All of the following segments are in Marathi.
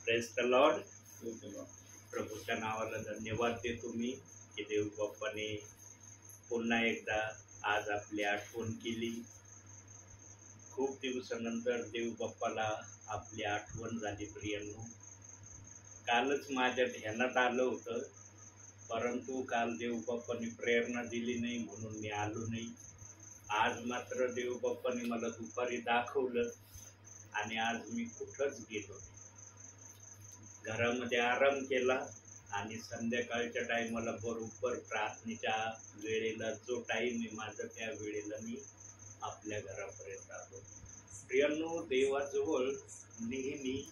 Praise the Lord. प्रभूच्या नावाला धन्यवाद देतो मी की देव बाप्पाने पुन्हा एकदा आज आपली आठवण केली. खूप दिवसानंतर देव बाप्पाला आपली आठवण झाली. प्रियांनो, कालच माझ्या ध्यानात आलं होतं, परंतु काल देव बाप्पाने प्रेरणा दिली नाही म्हणून मी आलो नाही. आज मात्र देव बाप्पाने मला दुपारी दाखवलं आणि आज मी कुठंच गेलो नाही. घरामध्ये आराम केला आणि संध्याकाळच्या टायमाला बरोबर प्रार्थनेच्या वेळेला जो टाईम आहे माझा त्या वेळेला मी आपल्या घरापर्यंत आलो. प्रियांनो, देवाजवळ नेहमी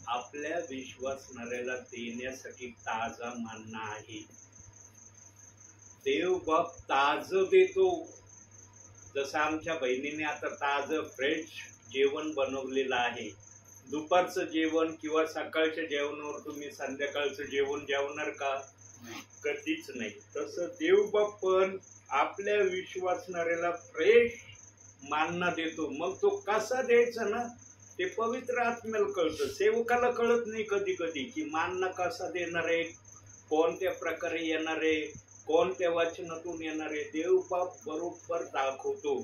आपल्या विश्वासणाऱ्याला देण्यासाठी ताजा मान्ना आहे. देव बाप ताज देतो. जसं आमच्या बहिणीने आता ताजं फ्रेश जेवण बनवलेलं आहे. दुपारचं जेवण किंवा सकाळच्या जेवणावर तुम्ही संध्याकाळचं जेवण जेवणार का? कधीच नाही. तसं देवबाप पण आपल्या विश्वासणाऱ्याला फ्रेश मानना देतो. मग तो कसा द्यायचा ना, ते पवित्र आत्म्याला कळतं. सेवकाला कळत नाही कधी कधी की मानना कसा देणार आहे, कोणत्या प्रकारे येणार आहे, कोणत्या वचनातून येणार आहे. देवबाप बरोबर दाखवतो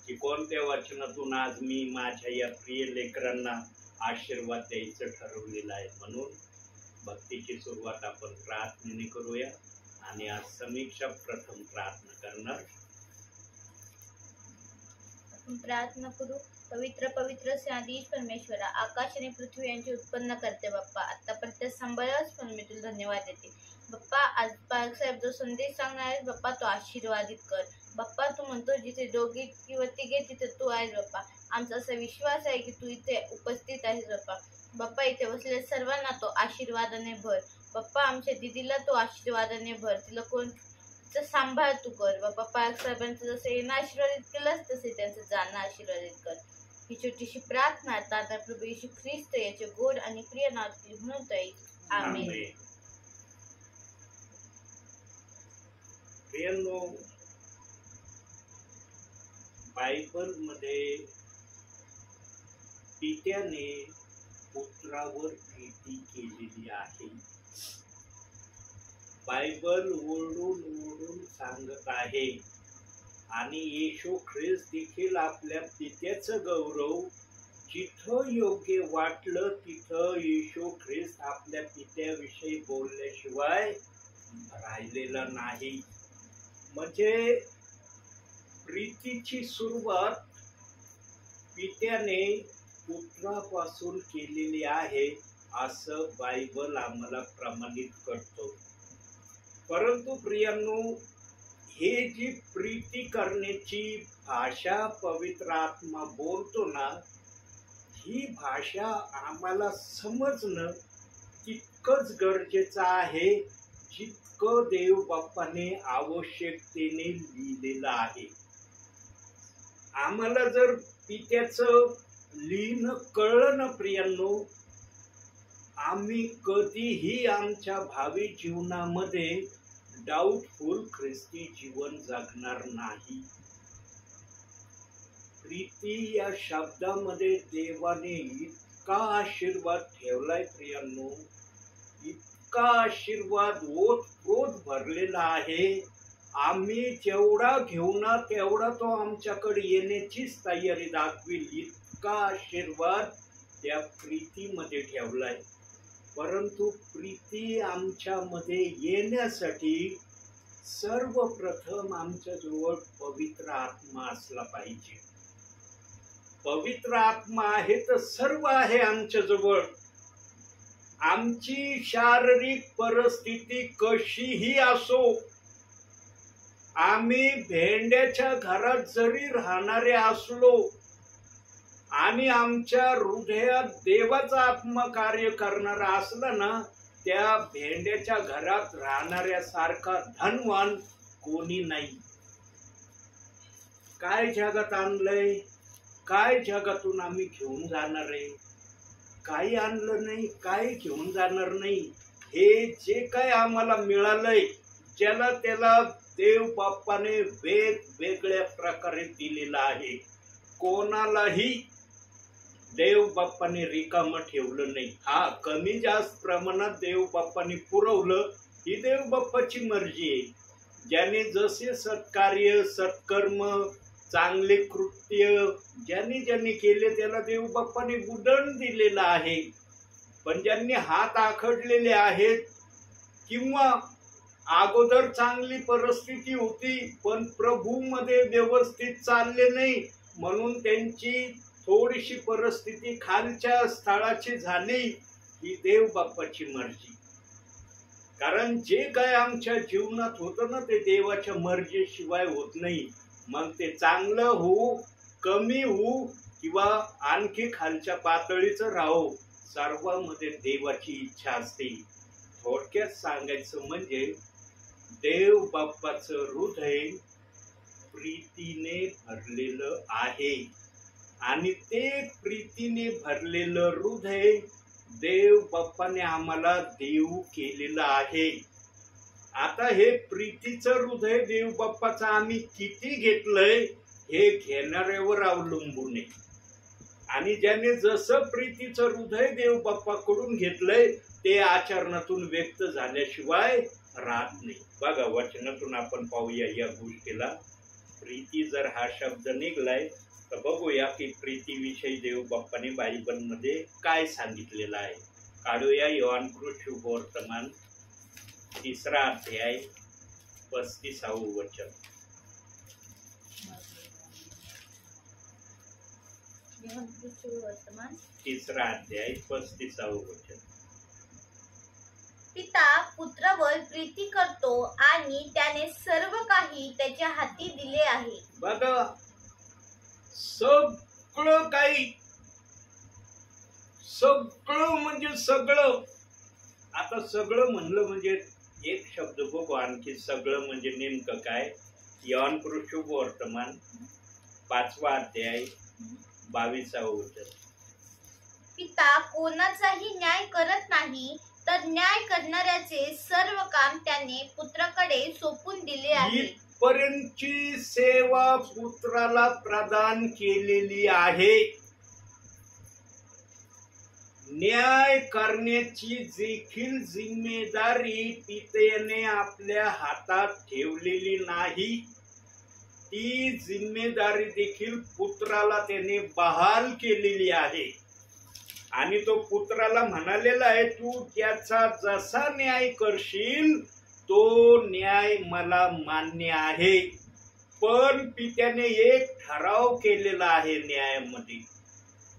की कोणत्या वचनातून आज मी माझ्या या प्रिय लेकरांना आशीर्वाद द्यायचं ठरवलेलं आहे. म्हणून भक्तीची सुरुवात आपण प्रार्थनेने करूया आणि आज समीक्षा प्रथम प्रार्थना करणार. आपण प्रार्थना करू. पवित्र पवित्र आदिश परमेश्वरा, आकाश आणि पृथ्वी यांचे उत्पन्न करते बाप्पा, आतापर्यंत सांभाळाच पण मी तुला धन्यवाद देते बाप्पा. आज पालक साहेब जो संदेश सांगणार आहे बाप्पा, तो आशीर्वादित कर बाप्पा. तू म्हणतो जिथे दोघे किंवा तिघे तिथे तू आहेस बाप्पा. आमचा असा विश्वास आहे की तू इथे उपस्थित आहेस बाप्पा. बाप्पा, इथे बसलेल्या सर्वांना तो आशीर्वादाने भर बाप्पा. आमच्या दिदीला तो आशीर्वादाने भर. तिला कोण सांभाळ तू कर बाप्पा. पालक साहेबांचं जसं येणं आशीर्वादित केलंस तसे त्यांचं जाणं आशीर्वादित कर. ही छोटीशी प्रार्थना दादा प्रभू येशू ख्रिस्त याचे गोड आणि प्रिय नावात म्हणतो आहे. आमेन. प्रियांनो, बायबल मध्ये पित्याने पुत्रावर प्रीती केलेली आहे. बायबल ओरडून ओरडून सांगत आहे आणि येशू ख्रिस्त देखील आपल्या पित्याचं गौरव जिथं योग्य वाटलं तिथं येशू ख्रिस्त आपल्या पित्याविषयी बोलल्याशिवाय राहिलेला नाही. म्हणजे प्रीतीची सुरुवात पित्याने पुत्रापासून केलेली आहे असं बायबल आम्हाला प्रमाणित करतो. परंतु प्रियांनो, हे जी प्रीती करण्याची भाषा पवित्र आत्मा बोलतो ना, ही भाषा आम्हाला समजणं तितकंच गरजेचं आहे जितकं देव बाप्पाने आवश्यकतेने लिहिलेलं आहे. आम्हाला जर पित्याचं लिहिणं कळलं ना प्रियांनो, आम्ही कधीही आमच्या भावी जीवनामध्ये डाऊटफुल ख्रिस्ती जीवन जगणार नाही. प्रीती या शब्दामध्ये देवाने इतका आशीर्वाद ठेवलाय प्रियांनो, इतका आशीर्वाद ओतप्रोत भरलेला आहे. आम्ही जेवढा घेऊ ना तेवढा तो आमच्याकडे येण्याचीच तयारी दाखवेल. इतका आशीर्वाद त्या प्रीतीमध्ये ठेवलाय. परंतु प्रीती आमच्यामध्ये येण्यासाठी सर्वप्रथम आमच्याजवळ पवित्र आत्मा असला पाहिजे. पवित्र आत्मा आहे तर सर्व आहे आमच्याजवळ. आमची शारीरिक परिस्थिती कशीही असो, आम्ही भेंड्याच्या घरात जरी राहणारे असलो आणि आमच्या हृदयात देवाचा आत्मा कार्य करणारा असला ना, त्या भेंड्याच्या घरात राहणाऱ्यासारखा धनवान कोणी नाही. काय जगात आणलंय, काय जगातून आम्ही घेऊन जाणार आहे? काही आणलं नाही, काही घेऊन जाणार नाही. हे जे काय आम्हाला मिळालंय, ज्याला त्याला देव बाप्पाने वेगवेगळ्या प्रकारे दिलेलं आहे. कोणालाही देव बाप्पाने रिकामं ठेवलं नाही. हा, कमी जास्त प्रमाणात देव बाप्पाने पुरवलं, ही देव बाप्पाची मर्जी आहे. ज्याने जसे सत्कार्य सत्कर्म चांगले कृत्य ज्यांनी ज्यांनी केले त्याला देव बाप्पाने उदंड दिलेलं आहे. पण ज्यांनी हात आखडलेले आहेत किंवा अगोदर चांगली परिस्थिती होती पण प्रभू मध्ये व्यवस्थित चालले नाही म्हणून त्यांची थोडीशी परिस्थिती खालच्या स्थळाची झाली, ही देव बाप्पाची मर्जी. कारण जे काय आमच्या जीवनात होतं ना ते देवाच्या मर्जीशिवाय होत नाही. मग ते चांगलं होऊ, कमी होऊ किंवा आणखी खालच्या पातळीचं राहो, सर्वांमध्ये देवाची इच्छा असते. थोडक्यात सांगायचं म्हणजे देव बाप्पाचं हृदय प्रीतीने भरलेलं आहे आणि ते प्रीतीने भरलेलं हृदय देव बाप्पाने आम्हाला देऊ केलेलं आहे. आता हे प्रीतीचं हृदय देव बाप्पाचं आम्ही किती घेतलंय हे घेणाऱ्यावर अवलंबून आहे. आणि ज्याने जसं प्रीतीचं हृदय देव बाप्पाकडून घेतलंय ते आचरणातून व्यक्त झाल्याशिवाय राहत नाही. बघा, वचनातून आपण पाहूया या गोष्टीला. प्रीती जर हा शब्द निघलाय तर बघूया की प्रीतीविषयी देव बाप्पाने बायबलमध्ये काय सांगितलेलं आहे. काढूया योहानकृत शुभवर्तमान 3रा अध्याय 35वे वचन. वर्तमान 3रा अध्याय 35वे वचन. पिता पुत्रावर प्रीती करतो आणि त्याने सर्व काही त्याच्या हाती दिले आहे. बघा, सगळं काही, सगळं म्हणजे सगळं. आता सगळं म्हणलं म्हणजे एक शब्द बघू आणखी, सगळं म्हणजे नेमकं काय. योहानकृत शुभवर्तमान 5वा अध्याय 22वे वचन. पिता कोणाचाही न्याय करत नाही तर न्याय करणाऱ्याचे सर्व काम त्याने पुत्राकडे सोपून दिले आहे. इथपर्यंतची सेवा पुत्राला प्रदान केलेली आहे. न्याय करण्याची देखील जिम्मेदारी पित्याने आपल्या हातात ठेवलेली नाही. ती जिम्मेदारी देखील पुत्राला त्याने बहाल केलेली आहे. आणि तो पुत्राला म्हणालेला आहे, तू त्याचा जसा न्याय करशील तो न्याय मला मान्य आहे. पण पित्याने एक ठराव केलेला आहे न्यायामध्ये.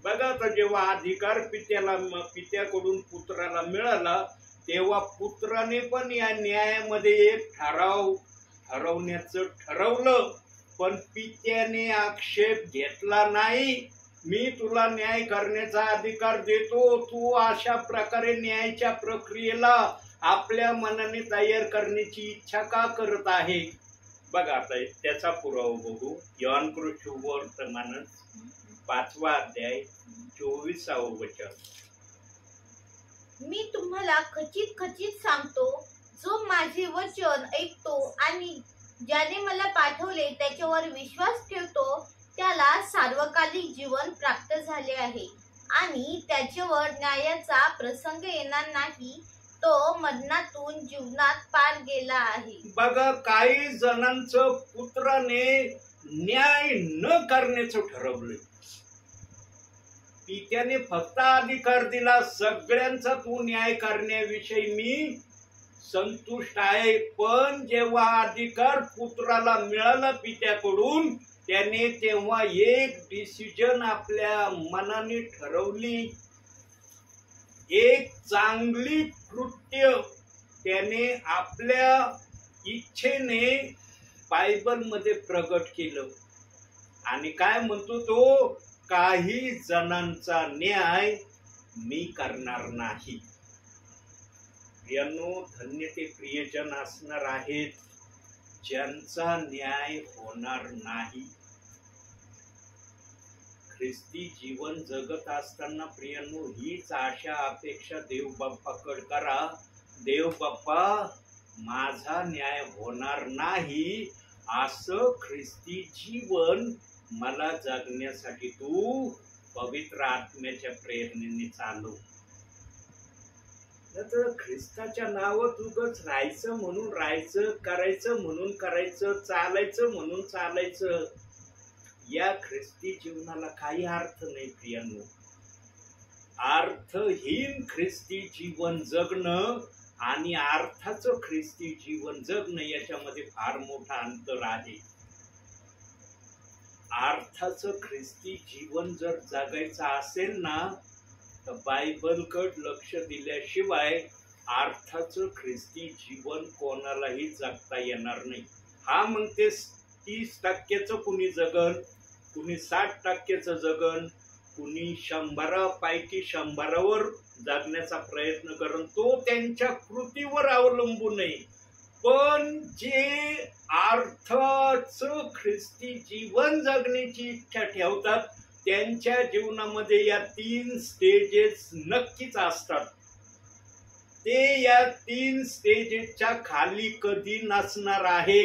बघा, तर जेव्हा अधिकार पित्याकडून पुत्राला मिळाला तेव्हा पुत्राने पण या न्यायामध्ये एक ठरवण्याचं ठरवलं. पण पित्याने आक्षेप घेतला नाही. मी तुला न्याय करण्याचा अधिकार देतो, तू अशा प्रकारे न्यायाच्या प्रक्रियेला आपल्या मनाने तयार करण्याची इच्छा का करत आहे. बघा, आता त्याचा पुरावा बघू. योहानकृत शुभवर्तमान 5वा अध्याय 24वे वचन. मी तुम्हाला खचित खचित सांगतो, जो माझे वचन ऐकतो आणि ज्याने मला पाठवले त्याच्यावर विश्वास ठेवतो त्याला सार्वकालिक जीवन प्राप्त झाले आहे आणि त्याच्यावर न्यायाचा प्रसंग येणार नाही. तो मरणातून जीवनात पार गेला आहे. बघा, काही जणांचं पुत्राने न्याय न करण्याचं ठरवलं. पित्याने फक्त अधिकार दिला, सगळ्यांचा तू न्याय करण्याविषयी मी संतुष्ट आहे. पण जेव्हा अधिकार पुत्राला मिळाला पित्याकडून त्याने तेव्हा एक डिसिजन आपल्या मनाने ठरवली. एक चांगली कृत्य त्याने आपल्या इच्छेने बायबलमध्ये प्रगट केलं. आणि काय म्हणतो तो, काही जणांचा न्याय मी करणार नाही. प्रियांनो, धन्य ते प्रियजन असणार आहेत ज्यांचा न्याय होणार नाही. ख्रिस्ती जीवन जगत असताना प्रियांनो हीच आशा अपेक्षा देव बाप्पाकडे करा. देव बाप्पा, माझा न्याय होणार नाही असं ख्रिस्ती जीवन मला जगण्यासाठी तू पवित्र आत्म्याच्या प्रेरणेने चालू. तर ख्रिस्ताच्या नावात उगाच राहायचं म्हणून राहायचं, करायचं म्हणून करायचं, चालायचं म्हणून चालायचं, या ख्रिस्ती जीवनाला काही अर्थ नाही प्रियांनो. अर्थहीन ख्रिस्ती जीवन जगणं आणि अर्थाचं ख्रिस्ती जीवन जगणं याच्यामध्ये फार मोठा अंतर आहे. अर्थाचं ख्रिस्ती जीवन जर जगायचं असेल ना, तर बायबलकडे लक्ष दिल्याशिवाय अर्थाचं ख्रिस्ती जीवन कोणालाही जगता येणार नाही. हा म्हणते 30% कुणी जगल, कुणी 60% जगल, कुणी 100पैकी 100वर जगण्याचा प्रयत्न करून तो त्यांच्या कृतीवर अवलंबून आहे. पण जे अर्थाचं ख्रिस्ती जीवन जगण्याची इच्छा ठेवतात त्यांच्या जीवनामध्ये या 3 स्टेजेस नक्कीच असतात. ते या 3 स्टेजेसच्या खाली कधी नसणार आहे.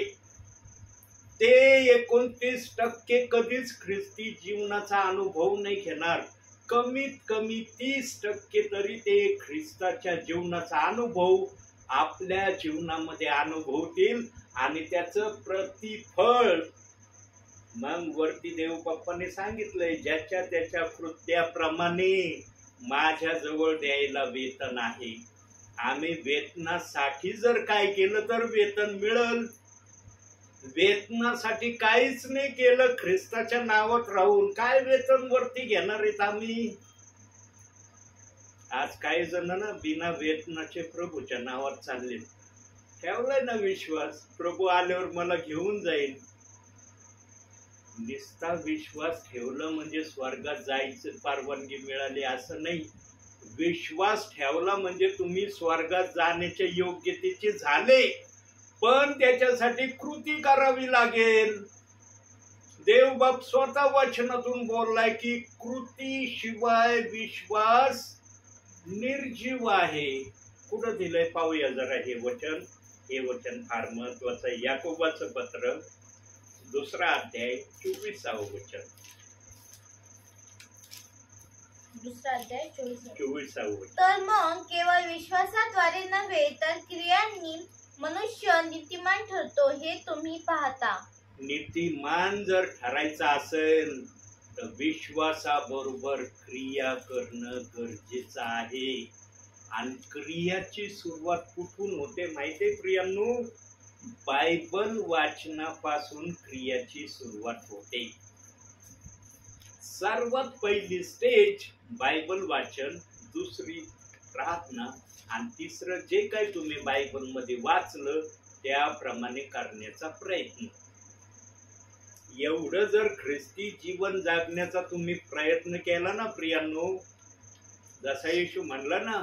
ते 29% कधीच ख्रिस्ती जीवनाचा अनुभव नाही घेणार. कमीत कमी 30% तरी ते ख्रिस्ताच्या जीवनाचा अनुभव आपल्या जीवनामध्ये अनुभवतील आणि त्याचं प्रतिफळ मग वरती देवबाप्पाने सांगितलंय, ज्याच्या त्याच्या कृत्याप्रमाणे माझ्याजवळ द्यायला वेतन आहे. आम्ही वेतनासाठी जर काय केलं तर वेतन मिळेल. वेतनासाठी काहीच नाही केलं, ख्रिस्ताच्या नावात राहून काय वेतन वरती घेणार आहेत आम्ही. आज काही जण ना बिना वेतनाचे प्रभूच्या नावात चालले. ठेवलाय ना विश्वास, प्रभू आल्यावर मला घेऊन जाईल. निस्ता विश्वास ठेवला म्हणजे स्वर्गात जायचं परवानगी मिळाली असं नाही. विश्वास ठेवला म्हणजे तुम्ही स्वर्गात जाण्याच्या योग्यतेचे झाले, पण त्याच्यासाठी कृती करावी लागेल. देवबाप स्वतः वचनातून बोललाय की कृतीशिवाय विश्वास निर्जीव आहे. कुठं दिलंय पाहूया जरा हे वचन. हे वचन फार महत्वाचं आहे. याकोबाचं पत्र 2 अध्याय 24 वचन. 2 अध्याय 24 वचन. तर मग केवळ विश्वासाद्वारे नव्हे तर क्रियांनी मनुष्य नीतिमान ठरतो हे तुम्ही पाहता. नीतिमान जर ठरायचं असेल तर विश्वासाबरोबर क्रिया करणं गरजेचं आहे. आणि क्रियाची सुरुवात कुठून होते माहितीये प्रियांनो? बायबल वाचनापासून क्रियाची सुरुवात होते. सर्वात पहिली स्टेज बायबल वाचन, दुसरी प्रार्थना आणि तिसरं जे काही तुम्ही बायबल मध्ये वाचलं त्याप्रमाणे करण्याचा प्रयत्न. एवढं जर ख्रिस्ती जीवन जगण्याचा तुम्ही प्रयत्न केला ना प्रियांनो, जसा येशू म्हणला ना,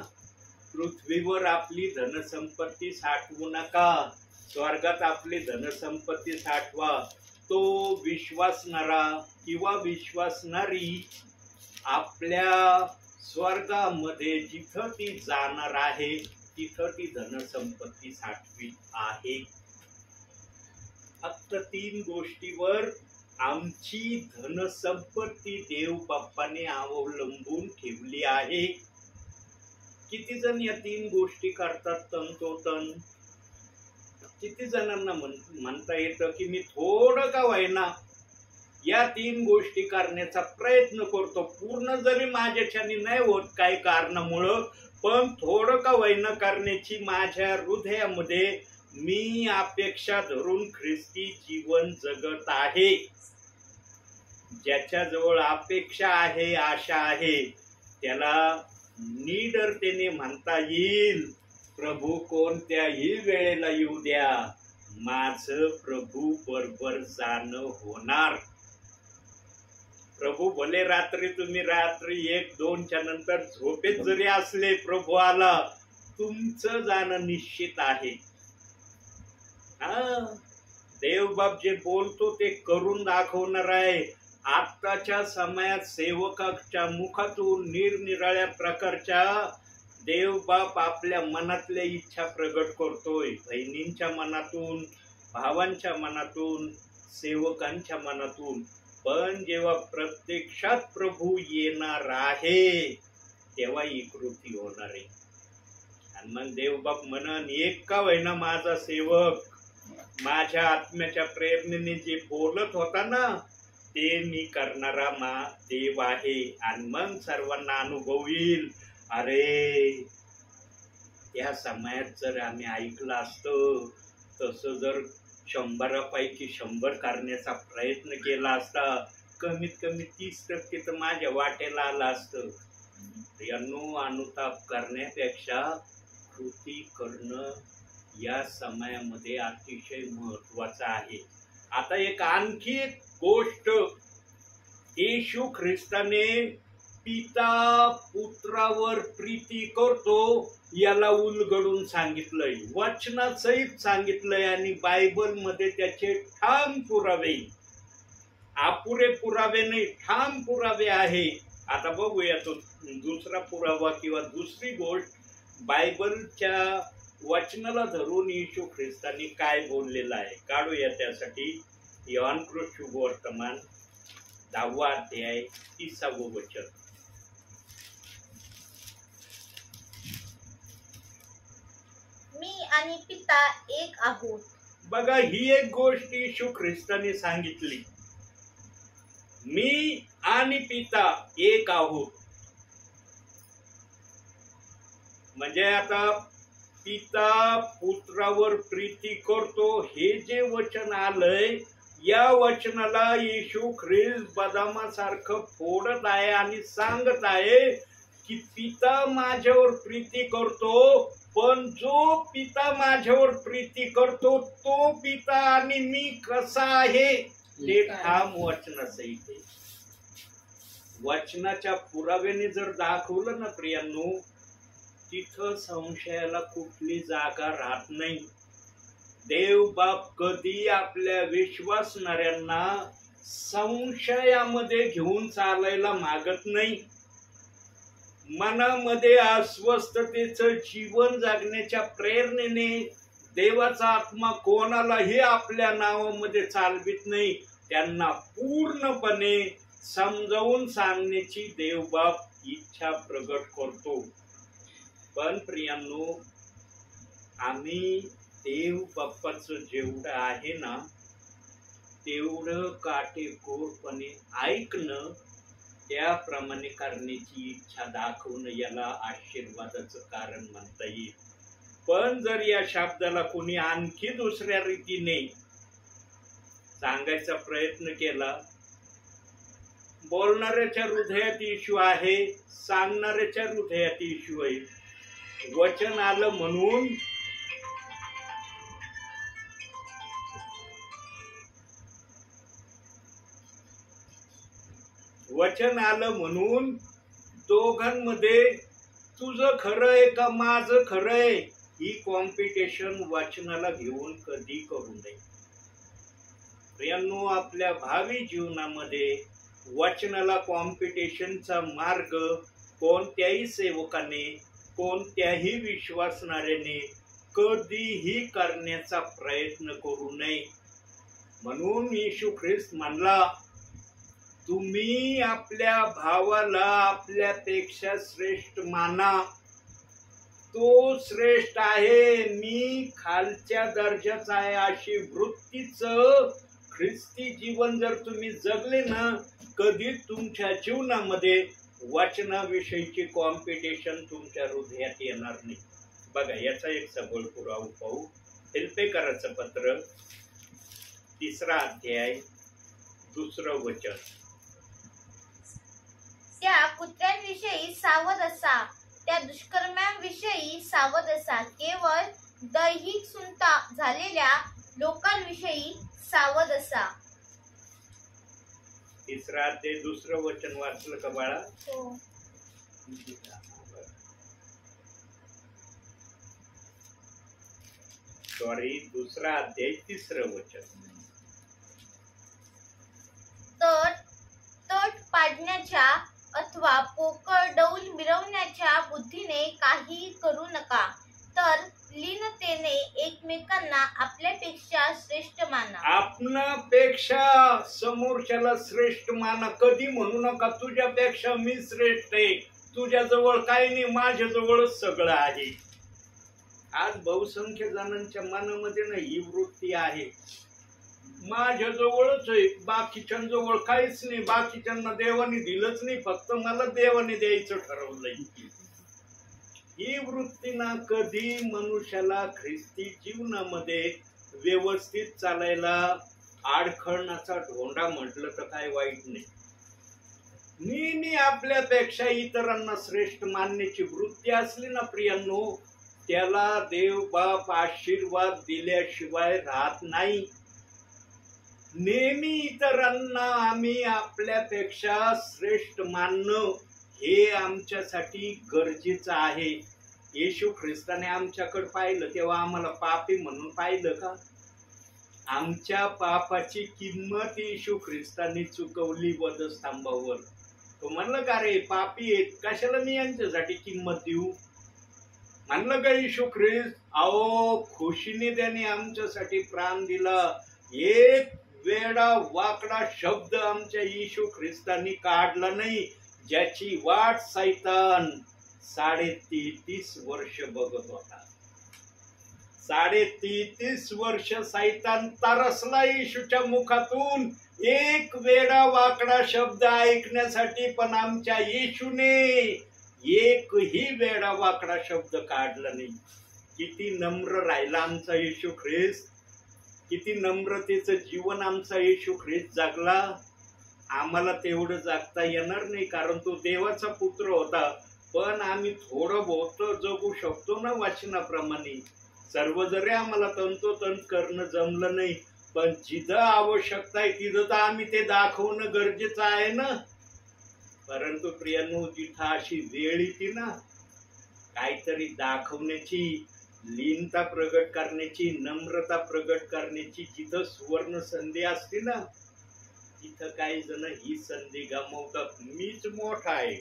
पृथ्वीवर आपली धनसंपत्ती साठवू नका, स्वर्गात आपली धनसंपत्ती साठवा. तो विश्वासणारा किंवा विश्वासणारी आपल्या स्वर्गामध्ये जिथं ती जाणार आहे तिथं ती धनसंपत्ती साठवी आहे. फक्त 3 गोष्टीवर आमची धनसंपत्ती देव बाप्पाने अवलंबून ठेवली आहे. किती जण या 3 गोष्टी करतात तंतोतन? किती जणांना म्हणता येतं की मी थोडं का होईना या 3 गोष्टी करण्याचा प्रयत्न करतो. पूर्ण जरी माझ्याच्याने नाही होत काही कारणामुळं, पण थोडं का होईना करण्याची माझ्या हृदयामध्ये मी अपेक्षा धरून ख्रिस्ती जीवन जगत आहे. ज्याच्याजवळ अपेक्षा आहे, आशा आहे, त्याला निडरतेने म्हणता येईल, प्रभू कोणत्याही वेळेला येऊ द्या, माझं प्रभू बरोबर जाणं होणार. प्रभू भले तुम्ही रात्री 1-2च्या नंतर झोपेत जरी असले, प्रभू आला, तुमचं जाणं निश्चित आहे. देवबाप जे बोलतो ते करून दाखवणार आहे. आत्ताच्या समयात सेवकाच्या मुखातून निरनिराळ्या प्रकारच्या देवबाप आपल्या मनातल्या इच्छा प्रगट करतोय. बहिणींच्या मनातून, भावांच्या मनातून, सेवकांच्या मनातून. पण जेव्हा प्रत्यक्षात प्रभू येणार आहे तेव्हा ही कृती होणार आहे. आणि मग देवबाप म्हणन, एक का होईना माझा सेवक माझ्या आत्म्याच्या प्रेरणेने जे बोलत होता ना ते मी करणारा देव आहे. आणि मग सर्वांना अनुभव येईल, अरे त्या समयात जर आम्ही ऐकलं असतं, तसं जर 100पैकी 100 करण्याचा प्रयत्न केला असता, कमीत कमी 30% तर माझ्या वाटेला आलं असतं. यांनो, अनुताप करण्यापेक्षा कृती करणं या समयामध्ये अतिशय महत्वाचं आहे. आता एक आणखी गोष्ट येशू ख्रिस्ताने पिता पुत्रावर प्रीती करतो याला उलगडून सांगितलंय, वचनासहित सांगितलंय. आणि बायबल मध्ये त्याचे ठाम पुरावे, अपुरे पुरावे नाही, ठाम पुरावे आहे. आता बघूया तो दुसरा पुरावा किंवा दुसरी गोष्ट बायबलच्या वचनाला धरून येशू ख्रिस्तानी काय बोललेलं आहे. काढूया त्यासाठी योहान शुभवर्तमान 10वा अध्याय 30वे वचन. मी आणि पिता एक आहोत. बघा, ही एक गोष्ट येशू ख्रिस्ताने सांगितली, मी आणि पिता एक आहोत. म्हणजे आता पिता पुत्रावर प्रीती करतो हे जे वचन आलंय, या वचनाला येशू ख्रिस्त बदामासारखं फोडत आहे आणि सांगत आहे की पिता माझ्यावर प्रीती करतो, पण जो पिता माझ्यावर प्रीती करतो तो पिता आणि मी कसा आहे ते ठाम वचनासहित आहे. वचनाच्या पुराव्याने जर दाखवलं ना प्रियांनो, तिथं संशयाला कुठली जागा राहत नाही. देव बाप कधी आपल्या विश्वासणाऱ्यांना संशयामध्ये घेऊन चालायला मागत नाही. मनामध्ये अस्वस्थतेचं जीवन जगण्याच्या प्रेरणेने देवाचा आत्मा कोणालाही आपल्या नावामध्ये चालवित नाही. त्यांना पूर्णपणे समजावून सांगण्याची देवबाप इच्छा प्रगट करतो. पण प्रियांनो, आम्ही देव बाप्पाचं जेवढं आहे ना तेवढं काटेकोरपणे ऐकणं, त्याप्रमाणे करण्याची इच्छा दाखवणं याला आशीर्वादाचं कारण म्हणता येईल. पण जर या शब्दाला कोणी आणखी दुसऱ्या रीतीने सांगायचा प्रयत्न केला, बोलणाऱ्याच्या हृदयात येशू आहे, सांगणाऱ्याच्या हृदयात येशू आहे. वचन आलं म्हणून दोघांमध्ये तुझं खरंय का माझं खरंय ही कॉम्पिटिशन वचनाला घेऊन कधी करू नये. प्रियांनो, आपल्या भावी जीवनामध्ये वचनाला कॉम्पिटिशनचा मार्ग कोणत्याही सेवकाने, कोणत्याही विश्वासणाऱ्याने कधीही करण्याचा प्रयत्न करू नये. म्हणून येशू ख्रिस्त म्हणला, तुम्ही आपल्या भावाला आपल्यापेक्षा श्रेष्ठ माना, तो श्रेष्ठ आहे, मी खालच्या दर्जाचा आहे, अशी वृत्तीचं ख्रिस्ती जीवन जर तुम्ही जगले ना, कधी तुमच्या जीवनामध्ये वचनाविषयीची कॉम्पिटिशन तुमच्या हृदयात येणार नाही. बघा, याचा एक सबळ पुरावा पाहू. फिलिप्पियराचं पत्र 3रा अध्याय 2रं वचन. त्या कुत्र्यांविषयी सावध असा, त्या दुष्कर्म्यांविषयी सावध असा, केवळ दैहिक सुनता झालेल्या लोकांविषयी सावध असा. 3रा अध्याय 2रं वचन वाचलं का बाळा? हो. सॉरी, 2रा अध्याय 3रं वचन. तर तट पाडण्याच्या अथवा पोकळ डौल मिरवण्याच्या बुद्धीने काही करू नका, तर लीनतेने एकमेकांना आपल्यापेक्षा श्रेष्ठ माना. आपणापेक्षा समोरच्याला श्रेष्ठ माना. कधी म्हणू नका तुझ्यापेक्षा मी श्रेष्ठ आहे, तुझ्याजवळ काही नाही, माझ्याजवळच सगळं आहे. आज बहुसंख्य जणांच्या मनामध्ये ना ही वृत्ती आहे, माझ्याजवळच आहे, बाकीच्यांजवळ काहीच नाही, बाकीच्यांना देवाने दिलंच नाही, फक्त मला देवाने द्यायचं ठरवलंय. ही वृत्ती ना कधी मनुष्याला ख्रिस्ती जीवनामध्ये व्यवस्थित चालायला आडखळण्याचा ढोंडा म्हटलं तर काय वाईट नाही. नेहमी आपल्यापेक्षा इतरांना श्रेष्ठ मानण्याची वृत्ती असली ना प्रियांनो, त्याला देव बाप आशीर्वाद दिल्याशिवाय राहत नाही. नेहमी इतरांना आम्ही आपल्यापेक्षा श्रेष्ठ मानणं हे आमच्यासाठी गरजेचं आहे. येशू ख्रिस्ताने आमच्याकडे पाहिलं तेव्हा आम्हाला पापी म्हणून पाहिलं का? आमच्या पापाची किंमत येशू ख्रिस्ताने चुकवली वधस्तंभावर. तो म्हणलं का रे पापी आहेत, कशाला मी यांच्यासाठी किंमत देऊ? म्हणलं का येशू ख्रिस्त? अहो खुशीने त्याने आमच्यासाठी प्राण दिला. एक वेडा वाकडा शब्द आमच्या येशू ख्रिस्तानी काढला नाही, ज्याची वाट सैतान 33.5 वर्ष बघत होता. 33.5 वर्ष सैतान तरसला येशूच्या मुखातून एक वेडा वाकडा शब्द ऐकण्यासाठी, पण आमच्या येशूने एकही वेडा वाकडा शब्द काढला नाही. किती नम्र राहिला आमचा येशू ख्रिस्त, किती नम्रतेचं जीवन आमचा येशू ख्रिस्त जगला. आम्हाला तेवढं जगता येणार नाही, कारण तो देवाचा पुत्र होता, पण आम्ही थोडं बहुत जगू शकतो ना वचनाप्रमाणे. सर्व जरी आम्हाला तंतोतंत करणं जमलं नाही, पण जिथं आवश्यकता आहे तिथं तर आम्ही ते दाखवणं गरजेचं आहे ना. परंतु प्रियांनो, जिथं अशी वेळ येते ना काहीतरी दाखवण्याची, लीनता प्रगट करण्याची, नम्रता प्रगट करण्याची, जिथं सुवर्ण संधी असते ना तिथं काही जण ही संधी गमावतात. मीच मोठा आहे,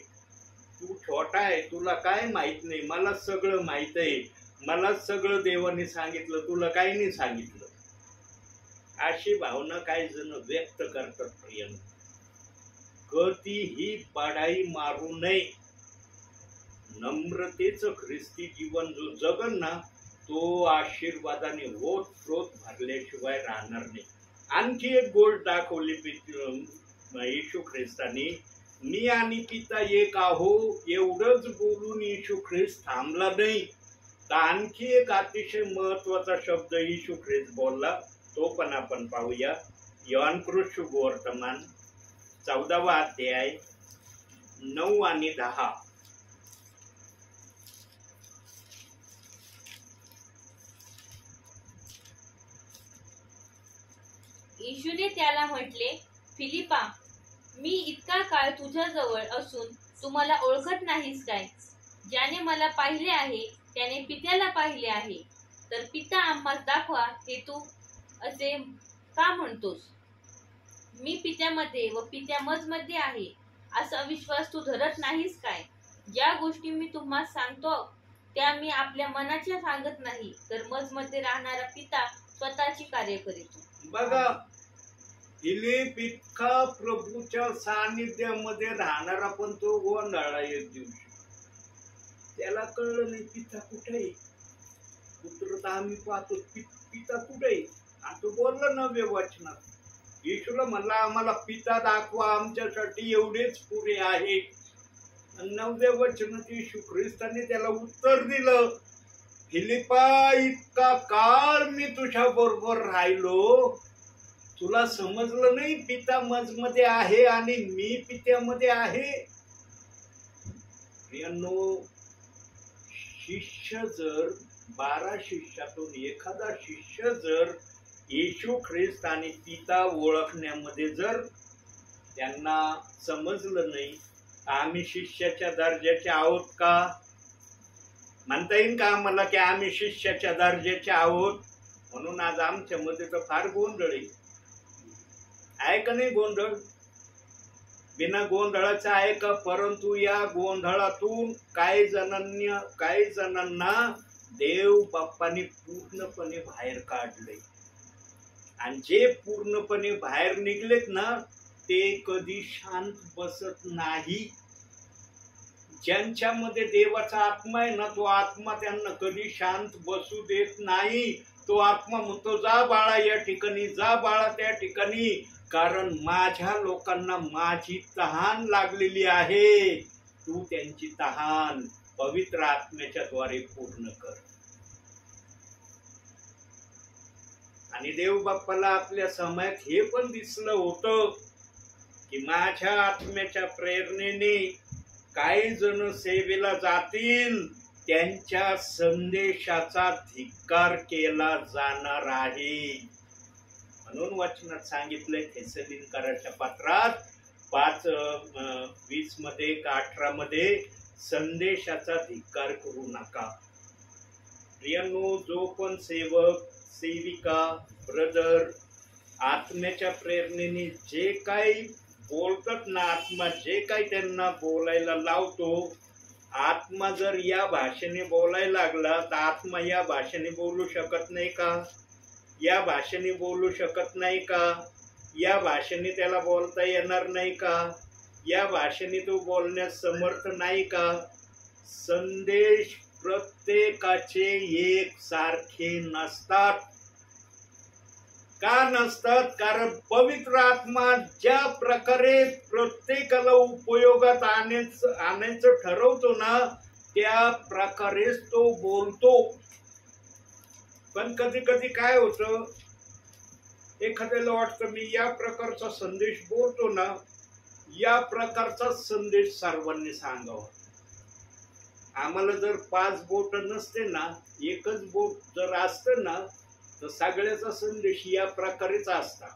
तू छोटा आहे, तुला काय माहित नाही, मला सगळं माहित आहे, मला सगळं देवाने सांगितलं, तुला काही नाही सांगितलं. अशी भावना काही जण व्यक्त करतात. प्रियांनो, कधीही पाडाई मारू नये. नम्रतेचं ख्रिस्ती जीवन जो जगन ना तो आशीर्वादाने ओतप्रोत भरल्याशिवाय राहणार नाही. आणखी एक गोष्ट दाखवली येशू ख्रिस्ताने. मी आणि पिता एक आहो एवढंच बोलून येशू ख्रिस्त थांबला नाही, तर आणखी एक अतिशय महत्वाचा शब्द येशू ख्रिस्त बोलला, तो पण आपण पाहूया. योहान शुभवर्तमान 14वा अध्याय 9 आणि 10. येशूने त्याला म्हटले, फिलिपा, मी इतका काळ तुझ्याजवळ असून तू मला ओळखत नाहीस काय? ज्याने मला पाहिले आहे त्याने पित्याला पाहिले आहे. तर पिता आम्हास दाखवा हे तू असे का म्हणतोस? मी पित्यामध्ये व पित्या मजमध्ये आहे असा विश्वास तू धरत नाहीस काय? ज्या गोष्टी मी तुम्हाला सांगतो त्या मी आपल्या मनाच्या सांगत नाही, तर मजमध्ये राहणारा पिता स्वतःची कार्य करीतो. बघा, फिलिप इतका प्रभूच्या सानिध्यामध्ये राहणारा पण तो गोंधळला. एक दिवशी त्याला कळलं नाही पिता कुठे आहे. पुत्र तर आम्ही पाहतो, पिता कुठे आहे? आणि तो बोलला नव्हे वचनात. येशूला म्हणला, आम्हाला पिता दाखवा, आमच्यासाठी एवढेच पुरे आहे. 9व्या वचनात येशू ख्रिस्ताने त्याला उत्तर दिलं, फिलिपा, इतका काळ मी तुझ्या बरोबर राहिलो, तुला समजलं नाही पिता मजमध्ये आहे आणि मी पित्यामध्ये आहे? प्रियांनो, शिष्य जर 12 शिष्यातून एखादा शिष्य जर येशू ख्रिस्त आणि पिता ओळखण्यामध्ये जर त्यांना समजलं नाही, आम्ही शिष्याच्या दर्जाचे आहोत का? म्हणता येईल का आम्हाला की आम्ही शिष्याच्या दर्जाचे आहोत? म्हणून आज आमच्या मध्ये तर फार गोंधळ आहे का नाही? गोंधळ बिना गोंधळाचा आहे का? परंतु या गोंधळातून काही जणांना देव बाप्पाने पूर्णपणे बाहेर काढले आणि जे पूर्णपणे बाहेर निघलेत ना ते कधी शांत बसत नाही. ज्यांच्यामध्ये देवाचा आत्मा आहे ना तो आत्मा त्यांना कधी शांत बसू देत नाही. तो आत्मा म्हणतो जा बाळा या ठिकाणी, जा बाळा त्या ठिकाणी, कारण माझ्या लोकांना माझी तहान लागलेली आहे. तू त्यांची तहान पवित्र आत्म्याच्या द्वारे पूर्ण कर. आणि देव बाप्पाला आपल्या समयात हे पण दिसलं होतं की माझ्या आत्म्याच्या प्रेरणेने काही जण सेवेला जातील, त्यांच्या संदेशाचा धिक्कार केला जाणार आहे. म्हणून वचनात सांगितलंय थेसलिनकराच्या पत्रात 5:20 मध्ये 18 मध्ये संदेशाचा धिक्कार करू नका. प्रियांनो, जो पण सेवक सेविका ब्रदर आत्म्याच्या प्रेरणेने जे काही बोलतात ना, आत्मा जे काही त्यांना बोलायला लावतो, आत्मा जर या भाषेने बोलायला लागला तर आत्मा या भाषेने बोलू शकत नाही का? या भाषेने बोलू शकत नाही का? या भाषेने त्याला बोलता येणार नाही का? या भाषेने तो बोलण्यास समर्थ नाही का? संदेश प्रत्येकाचे एक सारखे नसतात. का नसतात? कारण पवित्र आत्मा ज्या प्रकारे प्रत्येकाला उपयोगात आणायचं ठरवतो ना त्या प्रकारेच तो बोलतो. पण कधी कधी काय होतं, एखाद्याला वाटतं मी या प्रकारचा संदेश बोलतो ना, या प्रकारचा संदेश सर्वांनी सांगावा. आम्हाला जर 5 बोट नसते ना, एकच बोट जर असतं ना तर सगळ्याचा संदेश या प्रकारेच असता.